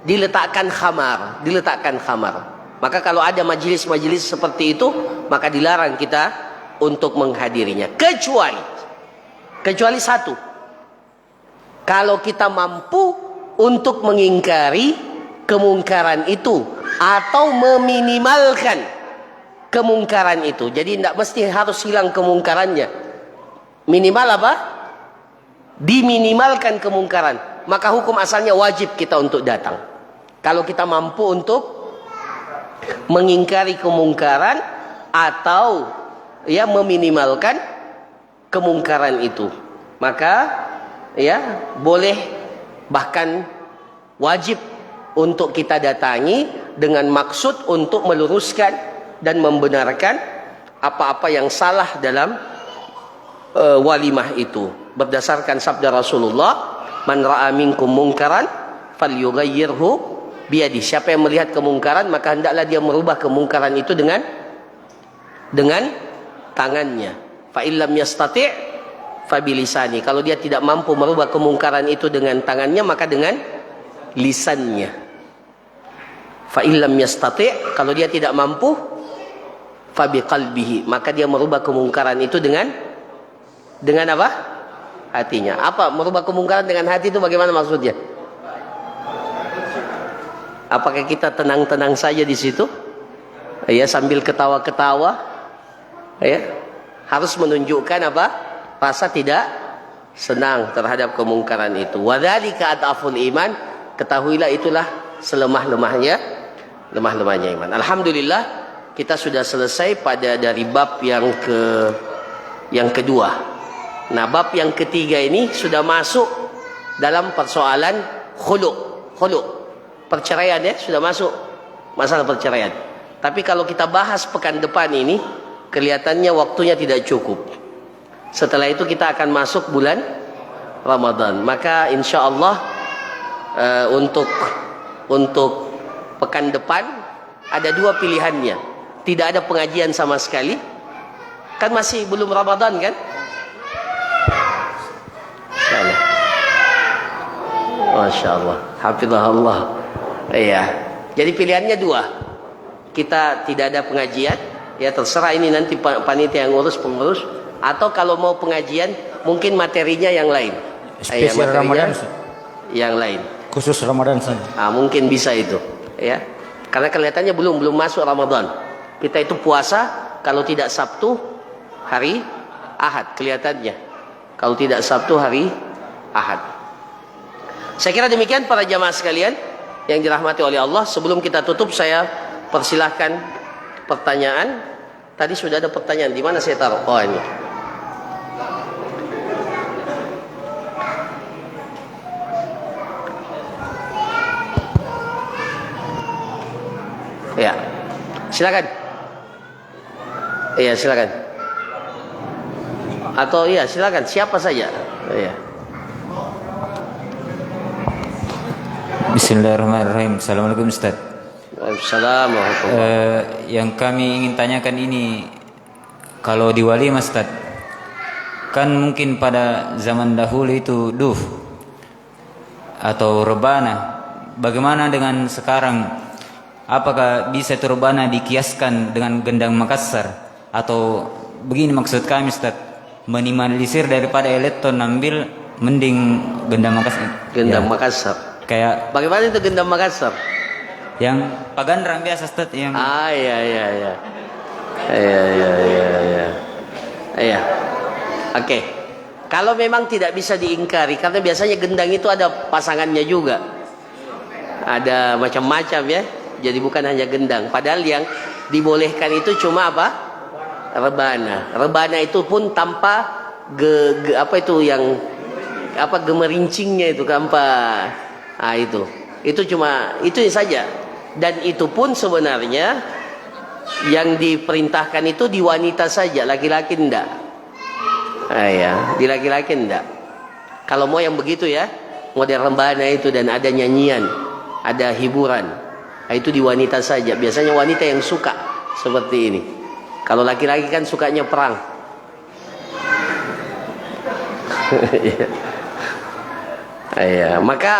diletakkan khamar. Maka kalau ada majelis-majelis seperti itu, maka dilarang kita untuk menghadirinya, kecuali satu, kalau kita mampu untuk mengingkari kemungkaran itu atau meminimalkan kemungkaran itu. Jadi tidak mesti harus hilang kemungkarannya, minimal apa? Diminimalkan kemungkaran. Maka hukum asalnya wajib kita untuk datang. Kalau kita mampu untuk mengingkari kemungkaran atau ya meminimalkan kemungkaran itu, maka ya boleh, bahkan wajib untuk kita datangi dengan maksud untuk meluruskan dan membenarkan apa-apa yang salah dalam walimah itu. Berdasarkan sabda Rasulullah, man ra'a minkum munkaran falyughayyirhu biyadi. Siapa yang melihat kemungkaran, maka hendaklah dia merubah kemungkaran itu dengan tangannya. Fa illam yastati' fa bilisani. Kalau dia tidak mampu merubah kemungkaran itu dengan tangannya, maka dengan lisannya. Fa illam yastati', kalau dia tidak mampu, fa biqalbihi, maka dia merubah kemungkaran itu dengan apa? Hatinya. Apa merubah kemungkaran dengan hati itu bagaimana maksudnya? Apakah kita tenang-tenang saja di situ? Ya, sambil ketawa-ketawa? Ya, harus menunjukkan apa? Rasa tidak senang terhadap kemungkaran itu. Wadzalika adaful iman, ketahuilah itulah selemah-lemahnya iman. Alhamdulillah, kita sudah selesai pada dari bab yang kedua. Nah, bab yang ketiga ini sudah masuk dalam persoalan khulu', perceraian, ya, sudah masuk masalah perceraian. Tapi kalau kita bahas pekan depan ini, kelihatannya waktunya tidak cukup. Setelah itu kita akan masuk bulan Ramadan. Maka insya Allah untuk pekan depan ada dua pilihannya. Tidak ada pengajian sama sekali. Kan masih belum Ramadan kan? Masya Allah. Hafizahullah. Iya. Jadi pilihannya dua. Kita tidak ada pengajian. Ya terserah ini nanti panitia yang ngurus, pengurus. Atau kalau mau pengajian mungkin materinya yang lain. Spesial Ramadan yang lain. Khusus Ramadan saja. Mungkin bisa itu, ya. Karena kelihatannya belum masuk Ramadan. Kita itu puasa kalau tidak Sabtu hari Ahad kelihatannya. Kalau tidak Sabtu hari Ahad. Saya kira demikian para jamaah sekalian yang dirahmati oleh Allah. Sebelum kita tutup saya persilahkan pertanyaan. Tadi sudah ada pertanyaan. Di mana saya taruh? Oh ini. Ya, silakan. Iya, silakan. Atau iya, silakan. Siapa saja. Iya. Bismillahirrahmanirrahim. Assalamualaikum Ustaz. Assalamualaikum. Yang kami ingin tanyakan ini, kalau di walimah Ustaz, kan mungkin pada zaman dahulu itu duf atau rebana. Bagaimana dengan sekarang? Apakah bisa itu rebana dikiaskan dengan gendang Makassar? Atau begini maksud kami Ustaz, minimalisir daripada elektron ambil mending gendang Makassar. Gendang ya. Makassar. Kayak bagaimana itu gendang Makassar? Yang pagandrang biasa Ustaz yang iya. Iya. Oke. Kalau memang tidak bisa diingkari karena biasanya gendang itu ada pasangannya juga. Ada macam-macam ya. Jadi bukan hanya gendang. Padahal yang dibolehkan itu cuma apa? Rebana. Rebana itu pun tanpa apa itu yang apa gemerincingnya itu tanpa itu. Itu cuma itu saja. Dan itu pun sebenarnya yang diperintahkan itu di wanita saja, laki-laki enggak. Ya, di laki-laki enggak. Kalau mau yang begitu ya, model rebana itu dan ada nyanyian, ada hiburan. Itu di wanita saja. Biasanya wanita yang suka seperti ini. Kalau laki-laki kan sukanya perang. Ya, maka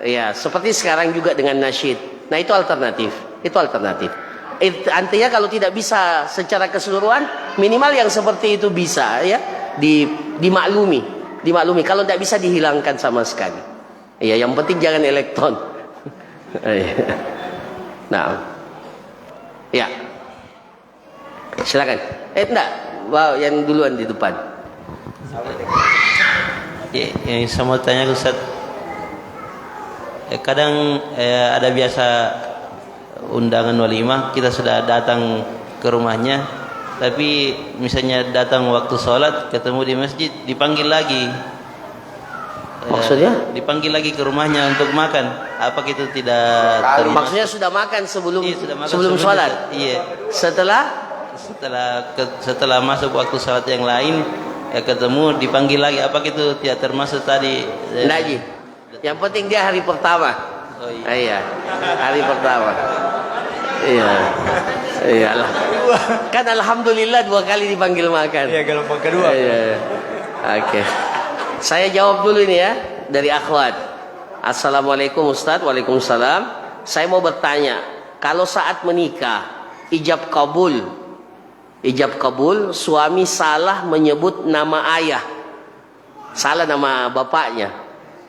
ya seperti sekarang juga dengan nasyid. Nah itu alternatif. Itu alternatif. Artinya kalau tidak bisa secara keseluruhan, minimal yang seperti itu bisa ya dimaklumi. Kalau tidak bisa dihilangkan sama sekali. Ya, yang penting jangan elektron. Nah, ya, silakan. Enggak, wow, yang duluan di depan. Yang saya mau tanya Ustaz, kadang ada biasa undangan walimah, kita sudah datang ke rumahnya, tapi misalnya datang waktu sholat, ketemu di masjid, dipanggil lagi. Maksudnya? Dipanggil lagi ke rumahnya untuk makan. Apa itu tidak termasuk? Maksudnya sudah makan sebelum sebelum sholat? Iya. Setelah masuk waktu sholat yang lain, ketemu dipanggil lagi. Apa itu tidak termasuk tadi? Lagi. Yang penting dia hari pertama. Oh iya. Iya. Hari pertama. Iya. Iyalah. Kan alhamdulillah 2 kali dipanggil makan. Iya, gelombang kedua. Iya. Oke. Saya jawab dulu ini ya dari akhwat. Assalamualaikum Ustaz. Waalaikumsalam. Saya mau bertanya, kalau saat menikah ijab kabul suami salah menyebut nama ayah, salah nama bapaknya,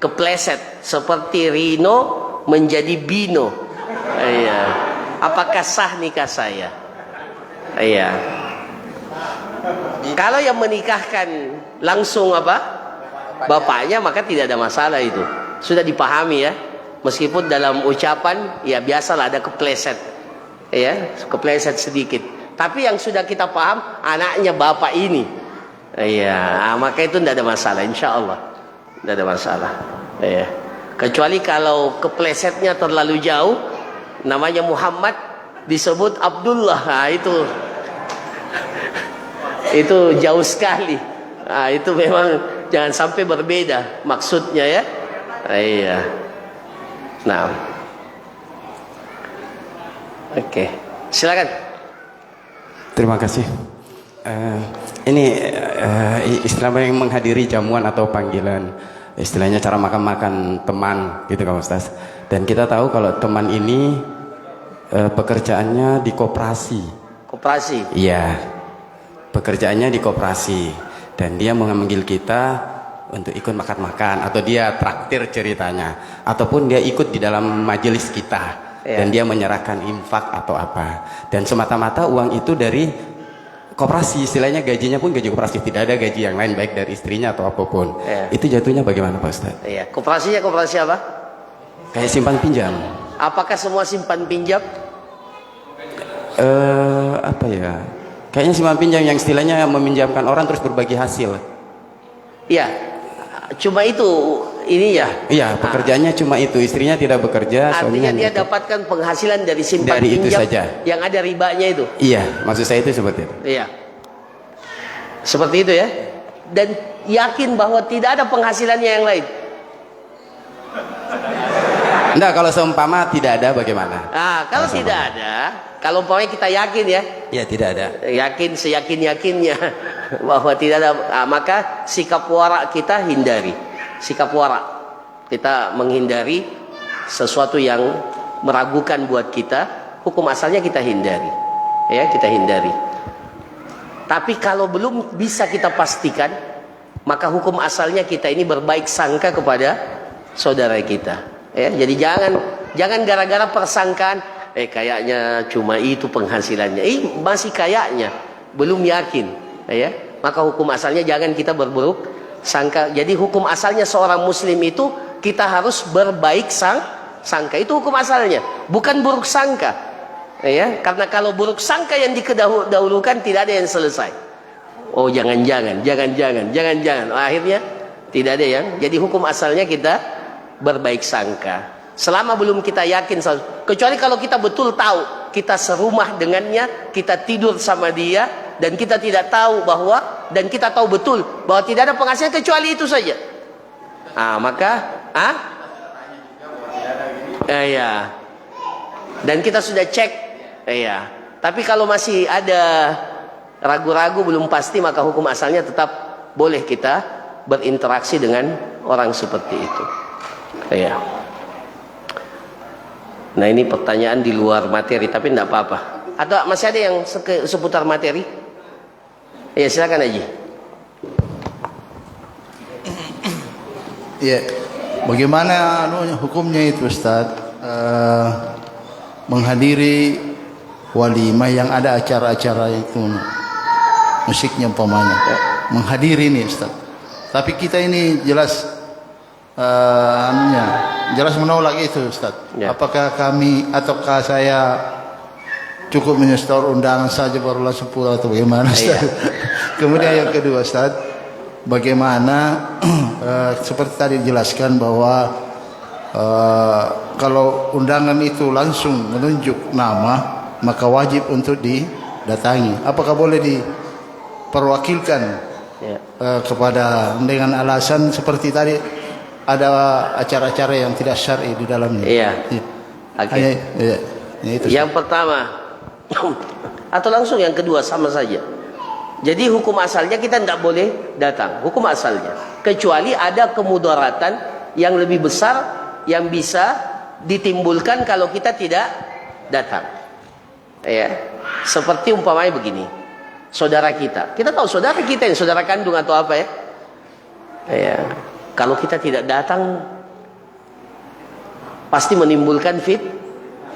kepleset seperti Rino menjadi Bino. Iya. Apakah sah nikah saya? Iya. Kalau yang menikahkan langsung apa? Bapaknya, maka tidak ada masalah itu. Sudah dipahami ya. Meskipun dalam ucapan ya biasalah ada kepleset. Ya, kepleset sedikit. Tapi yang sudah kita paham anaknya bapak ini. Iya, maka itu tidak ada masalah insyaallah. Tidak ada masalah. Iya. Kecuali kalau keplesetnya terlalu jauh, namanya Muhammad disebut Abdullah. Nah, itu jauh sekali. Nah, itu memang Jangan sampai berbeda maksudnya ya. Iya. Nah. Oke. Silakan. Terima kasih. Ini istilah yang menghadiri jamuan atau panggilan, istilahnya cara makan-makan teman gitu kan Ustaz. Dan kita tahu kalau teman ini pekerjaannya di koperasi. Koperasi. Iya, pekerjaannya di koperasi dan dia memanggil kita untuk ikut makan-makan atau dia traktir ceritanya, ataupun dia ikut di dalam majelis kita dan dia menyerahkan infak atau apa, dan semata-mata uang itu dari koperasi, istilahnya gajinya pun gaji koperasi, tidak ada gaji yang lain baik dari istrinya atau apapun. Itu jatuhnya bagaimana Pak Ustaz? Iya, koperasinya koperasi apa? Kayak simpan pinjam. Apakah semua simpan pinjam? Apa ya? Kayaknya simpan pinjam yang istilahnya meminjamkan orang terus berbagi hasil. Iya, cuma itu ini ya. Iya, pekerjaannya cuma itu, istrinya tidak bekerja. Artinya dia dapatkan penghasilan dari simpan dari pinjam itu saja, yang ada ribanya itu. Iya, maksud saya itu seperti itu. Iya, seperti itu ya. Dan yakin bahwa tidak ada penghasilannya yang lain. Enggak, kalau seumpama tidak ada bagaimana? Kalau tidak ada, kalau umpamanya kita yakin ya. Ya, tidak ada. Yakin seyakin-yakinnya bahwa tidak ada, maka sikap wara kita hindari. Sikap wara, kita menghindari sesuatu yang meragukan buat kita. Hukum asalnya kita hindari, ya, kita hindari. Tapi kalau belum bisa kita pastikan, maka hukum asalnya kita ini berbaik sangka kepada saudara kita. Ya, jadi jangan gara-gara persangkaan, kayaknya cuma itu penghasilannya. Masih kayaknya, belum yakin, ya. Maka hukum asalnya jangan kita berburuk sangka. Jadi hukum asalnya seorang muslim itu kita harus berbaik sangka. Itu hukum asalnya, bukan buruk sangka. Ya, karena kalau buruk sangka yang didahulukan tidak ada yang selesai. Oh, jangan-jangan. Akhirnya tidak ada yang. Jadi hukum asalnya kita berbaik sangka. Selama belum kita yakin, kecuali kalau kita betul tahu kita serumah dengannya, kita tidur sama dia, dan kita tidak tahu bahwa, dan kita tahu betul bahwa tidak ada penghasilan kecuali itu saja. Ya. Dan kita sudah cek, ya. Tapi kalau masih ada ragu-ragu, belum pasti, maka hukum asalnya tetap boleh kita berinteraksi dengan orang seperti itu. Ya. Nah, ini pertanyaan di luar materi, tapi tidak apa-apa. Atau masih ada yang seputar materi? Ya, silakan Haji. Ya, bagaimana hukumnya itu Ustaz? Menghadiri walimah yang ada acara-acara itu musiknya umpamanya. Menghadiri ini Ustaz. Tapi kita ini jelas jelas menolak itu Ustaz. Ya. Apakah kami ataukah saya cukup menyetor undangan saja baru langsung pulang atau bagaimana Ustaz? Kemudian yang kedua Ustaz, bagaimana seperti tadi dijelaskan bahwa kalau undangan itu langsung menunjuk nama, maka wajib untuk didatangi. Apakah boleh diperwakilkan kepada dengan alasan seperti tadi ada acara-acara yang tidak syar'i di dalamnya? Iya. Okay. Itu yang pertama atau langsung yang kedua sama saja. Jadi hukum asalnya kita tidak boleh datang, hukum asalnya, kecuali ada kemudaratan yang lebih besar yang bisa ditimbulkan kalau kita tidak datang. Ya, seperti umpamanya begini, saudara kita tahu saudara kita yang saudara kandung atau apa ya. Ya, kalau kita tidak datang pasti menimbulkan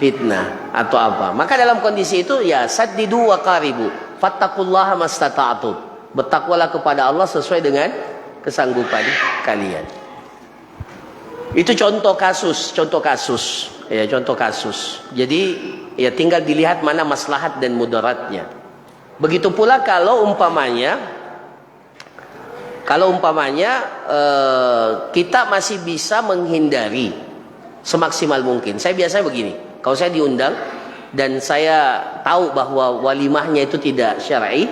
fitnah atau apa. Maka dalam kondisi itu ya saddidu wa qaribu, fattaqullaha mastata'tum. Bertakwalah kepada Allah sesuai dengan kesanggupan kalian. Itu contoh kasus. Ya, contoh kasus. Jadi ya tinggal dilihat mana maslahat dan mudaratnya. Begitu pula kalau umpamanya kita masih bisa menghindari semaksimal mungkin. Saya biasanya begini, kalau saya diundang dan saya tahu bahwa walimahnya itu tidak syar'i,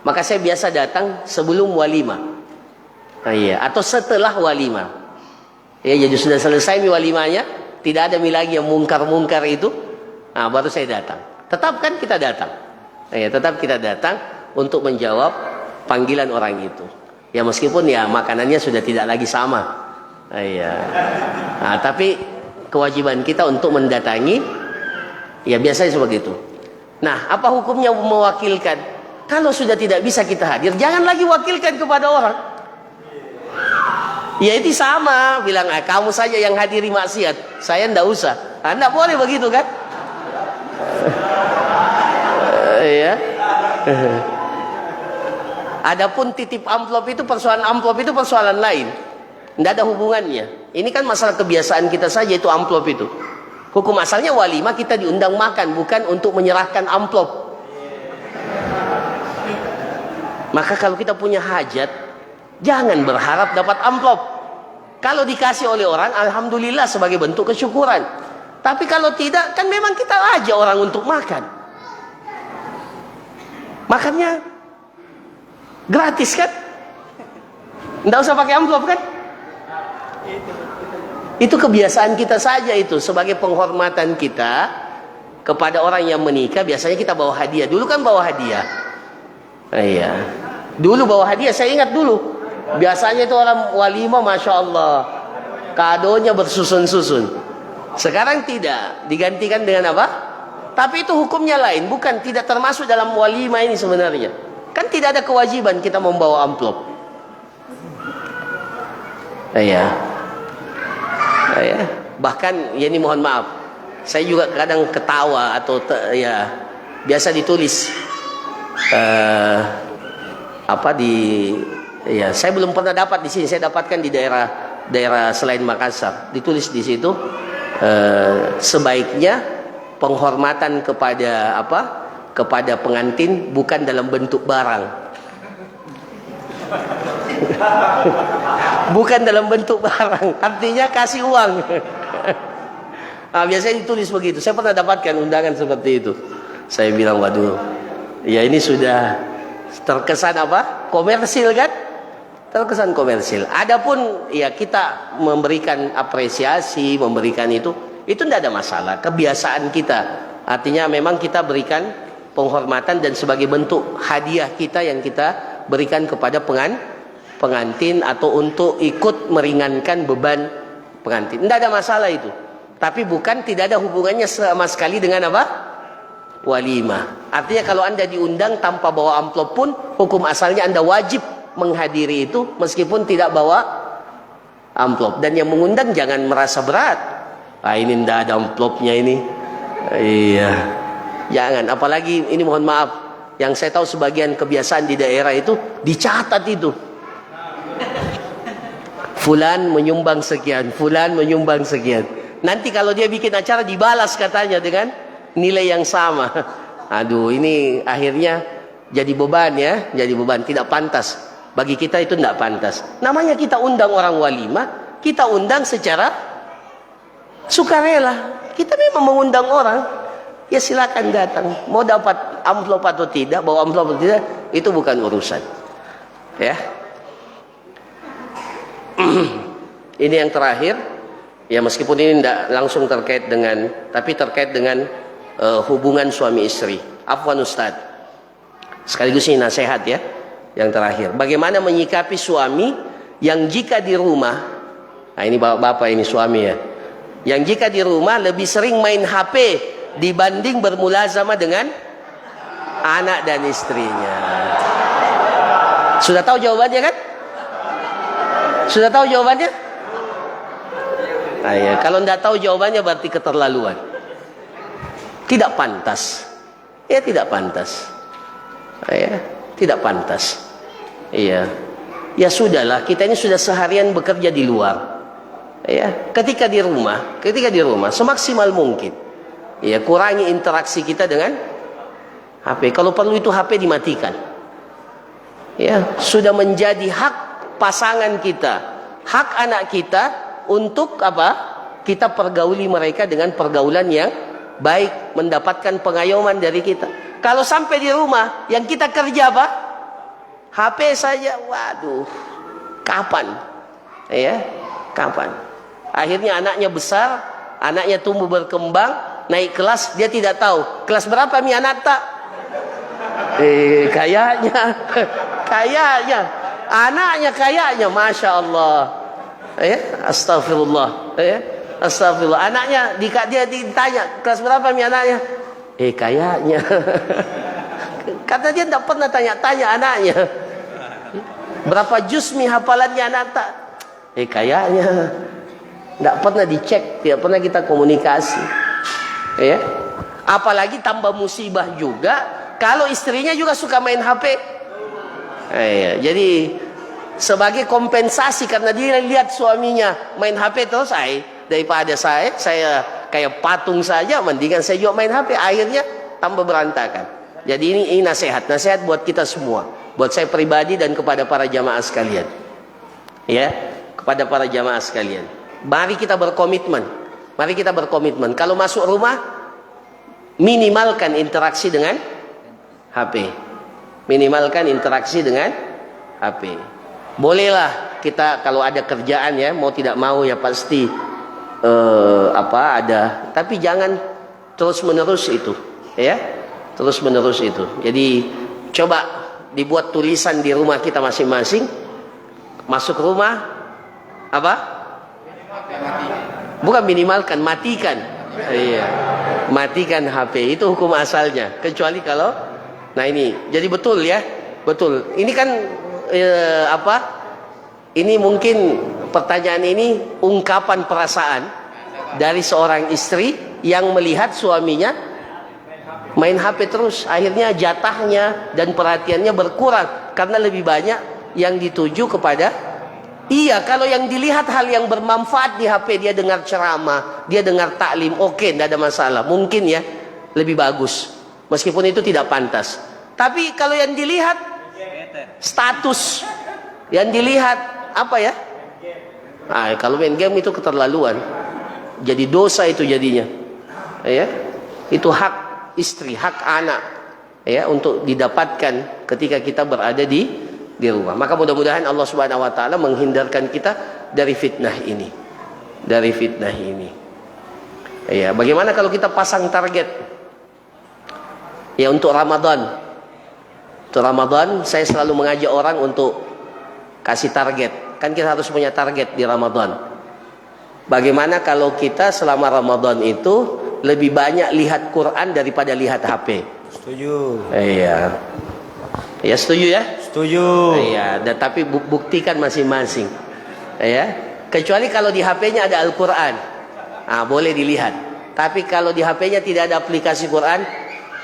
maka saya biasa datang sebelum walimah. Iya, atau setelah walimah. Ya, jadi sudah selesai walimahnya, tidak ada lagi yang mungkar-mungkar itu. Nah, baru saya datang. Tetap kan kita datang. Ya, tetap kita datang untuk menjawab panggilan orang itu. Ya meskipun ya makanannya sudah tidak lagi sama. Iya. Nah, tapi kewajiban kita untuk mendatangi, ya biasanya seperti itu. Nah, apa hukumnya mewakilkan? Kalau sudah tidak bisa kita hadir, jangan lagi wakilkan kepada orang. Ya itu sama, bilang kamu saja yang hadiri maksiat, saya ndak usah. Anda boleh begitu kan? Ya. Adapun titip amplop itu persoalan lain. Tidak ada hubungannya. Ini kan masalah kebiasaan kita saja itu amplop itu. Hukum asalnya walimah kita diundang makan, bukan untuk menyerahkan amplop. Maka kalau kita punya hajat, jangan berharap dapat amplop. Kalau dikasih oleh orang, alhamdulillah sebagai bentuk kesyukuran. Tapi kalau tidak, kan memang kita ajak orang untuk makan. Makannya gratis kan? Tidak usah pakai amplop kan? Itu kebiasaan kita saja itu. Sebagai penghormatan kita kepada orang yang menikah, biasanya kita bawa hadiah. Dulu kan bawa hadiah. Iya. Dulu bawa hadiah, saya ingat dulu. Biasanya itu orang walimah, Masya Allah, kadonya bersusun-susun. Sekarang tidak, digantikan dengan apa? Tapi itu hukumnya lain, bukan, tidak termasuk dalam walimah ini sebenarnya. Kan tidak ada kewajiban kita membawa amplop. Iya. Iya. Bahkan ya ini mohon maaf, saya juga kadang ketawa atau ya biasa ditulis apa di ya saya belum pernah dapat di sini, saya dapatkan di daerah selain Makassar. Ditulis di situ sebaiknya penghormatan kepada apa? Kepada pengantin bukan dalam bentuk barang. Bukan dalam bentuk barang, artinya kasih uang. Nah, biasanya ditulis begitu. Saya pernah dapatkan undangan seperti itu. Saya bilang, waduh, ya ini sudah terkesan apa? Komersil kan? Terkesan komersil. Adapun ya kita memberikan apresiasi, memberikan itu tidak ada masalah. Kebiasaan kita. Artinya memang kita berikan penghormatan dan sebagai bentuk hadiah kita yang kita berikan kepada pengantin atau untuk ikut meringankan beban pengantin. Tidak ada masalah itu. Tapi bukan, tidak ada hubungannya sama sekali dengan apa? Walimah. Artinya kalau Anda diundang tanpa bawa amplop pun, hukum asalnya Anda wajib menghadiri itu meskipun tidak bawa amplop. Dan yang mengundang jangan merasa berat. Ah, ini tidak ada amplopnya ini. Iya. Jangan. Apalagi ini mohon maaf, yang saya tahu sebagian kebiasaan di daerah itu dicatat itu. Fulan menyumbang sekian, fulan menyumbang sekian. Nanti kalau dia bikin acara dibalas katanya dengan nilai yang sama. Aduh, ini akhirnya jadi beban ya, jadi beban, tidak pantas. Bagi kita itu tidak pantas. Namanya kita undang orang walimah, kita undang secara sukarela. Kita memang mengundang orang, ya silakan datang. Mau dapat amplop atau tidak, bawa amplop atau tidak, itu bukan urusan. Ya. Ini yang terakhir, ya meskipun ini tidak langsung terkait dengan, tapi terkait dengan hubungan suami istri. Afwan Ustaz, sekaligus ini nasihat ya. Yang terakhir, bagaimana menyikapi suami yang jika di rumah, nah ini bapak ini suami ya, yang jika di rumah lebih sering main HP dibanding bermulazamah dengan anak dan istrinya. Sudah tahu jawabannya kan? Sudah tahu jawabannya? Nah, ya. Kalau tidak tahu jawabannya berarti keterlaluan. Tidak pantas. Ya tidak pantas. Nah, ya. Tidak pantas. Iya. Ya sudahlah, kita ini sudah seharian bekerja di luar. Ya, ketika di rumah semaksimal mungkin. Ya, kurangi interaksi kita dengan HP. Kalau perlu itu HP dimatikan. Ya, sudah menjadi hak pasangan kita, hak anak kita untuk apa? Kita pergauli mereka dengan pergaulan yang baik, mendapatkan pengayoman dari kita. Kalau sampai di rumah yang kita kerja apa? HP saja, waduh. Kapan? Ya, kapan? Akhirnya anaknya besar, anaknya tumbuh berkembang, naik kelas, dia tidak tahu kelas berapa mi anak tak. Kayaknya anaknya masya Allah. Astagfirullah. Astagfirullah. Anaknya dia ditanya kelas berapa mi anaknya. Kayaknya. Kata dia tidak pernah tanya anaknya. Berapa juz mi hafalannya anak tak? Kayaknya. Tidak pernah dicek, tidak pernah kita komunikasi. Apalagi tambah musibah juga kalau istrinya juga suka main HP. Jadi sebagai kompensasi karena dia lihat suaminya main HP terus, daripada saya kayak patung saja, mendingan saya juga main HP. Akhirnya tambah berantakan. Jadi ini nasihat buat kita semua, buat saya pribadi dan kepada para jamaah sekalian. Kepada para jamaah sekalian. Mari kita berkomitmen. Kalau masuk rumah, minimalkan interaksi dengan HP. Bolehlah kita kalau ada kerjaan mau tidak mau pasti ada. Tapi jangan terus menerus itu, Jadi coba dibuat tulisan di rumah kita masing-masing. Masuk rumah bukan minimalkan, matikan. Matikan HP, itu hukum asalnya. Kecuali kalau ini jadi betul. Ini kan ini mungkin pertanyaan ini ungkapan perasaan dari seorang istri yang melihat suaminya main HP terus. Akhirnya jatahnya dan perhatiannya berkurang karena lebih banyak yang dituju kepada kalau yang dilihat hal yang bermanfaat di HP, dia dengar ceramah, dia dengar taklim, oke, tidak ada masalah. Mungkin lebih bagus. Meskipun itu tidak pantas. Tapi kalau yang dilihat status, yang dilihat kalau main game itu keterlaluan. Jadi dosa itu jadinya. Itu hak istri, hak anak untuk didapatkan ketika kita berada di rumah. Maka mudah-mudahan Allah Subhanahu wa taala menghindarkan kita dari fitnah ini. Bagaimana kalau kita pasang target untuk Ramadan? Untuk Ramadan saya selalu mengajak orang untuk kasih target. Kan kita harus punya target di Ramadan. Bagaimana kalau kita selama Ramadan itu lebih banyak lihat Quran daripada lihat HP? Setuju. Setuju ya? Setuju. Tapi buktikan masing-masing. Kecuali kalau di HP-nya ada Al-Quran, boleh dilihat. Tapi kalau di HP-nya tidak ada aplikasi Quran,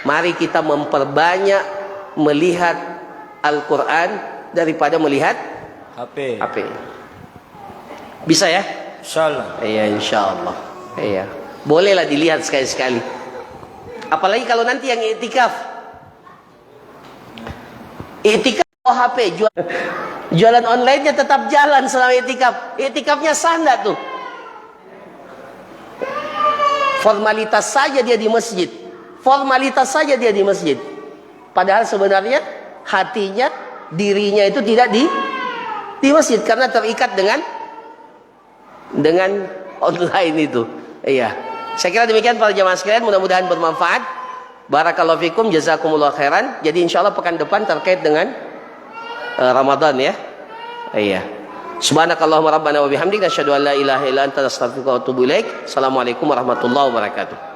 mari kita memperbanyak melihat Al-Quran daripada melihat HP. Bisa ya? Insyaallah. Insyaallah. Bolehlah dilihat sekali-sekali. Apalagi kalau nanti yang i'tikaf HP, jualan online-nya tetap jalan selama i'tikaf. I'tikafnya sah enggak tuh? Formalitas saja dia di masjid. Padahal sebenarnya hatinya, dirinya itu tidak di masjid karena terikat dengan online itu. Saya kira demikian para jamaah sekalian, mudah-mudahan bermanfaat. Barakallahu fikum, jazakumullah khairan. Jadi insyaallah pekan depan terkait dengan Ramadan Subhanakallahumma rabbana wa bihamdika asyhadu an la ilaha illa anta astaghfiruka wa atubu ilaik. Assalamualaikum warahmatullahi wabarakatuh.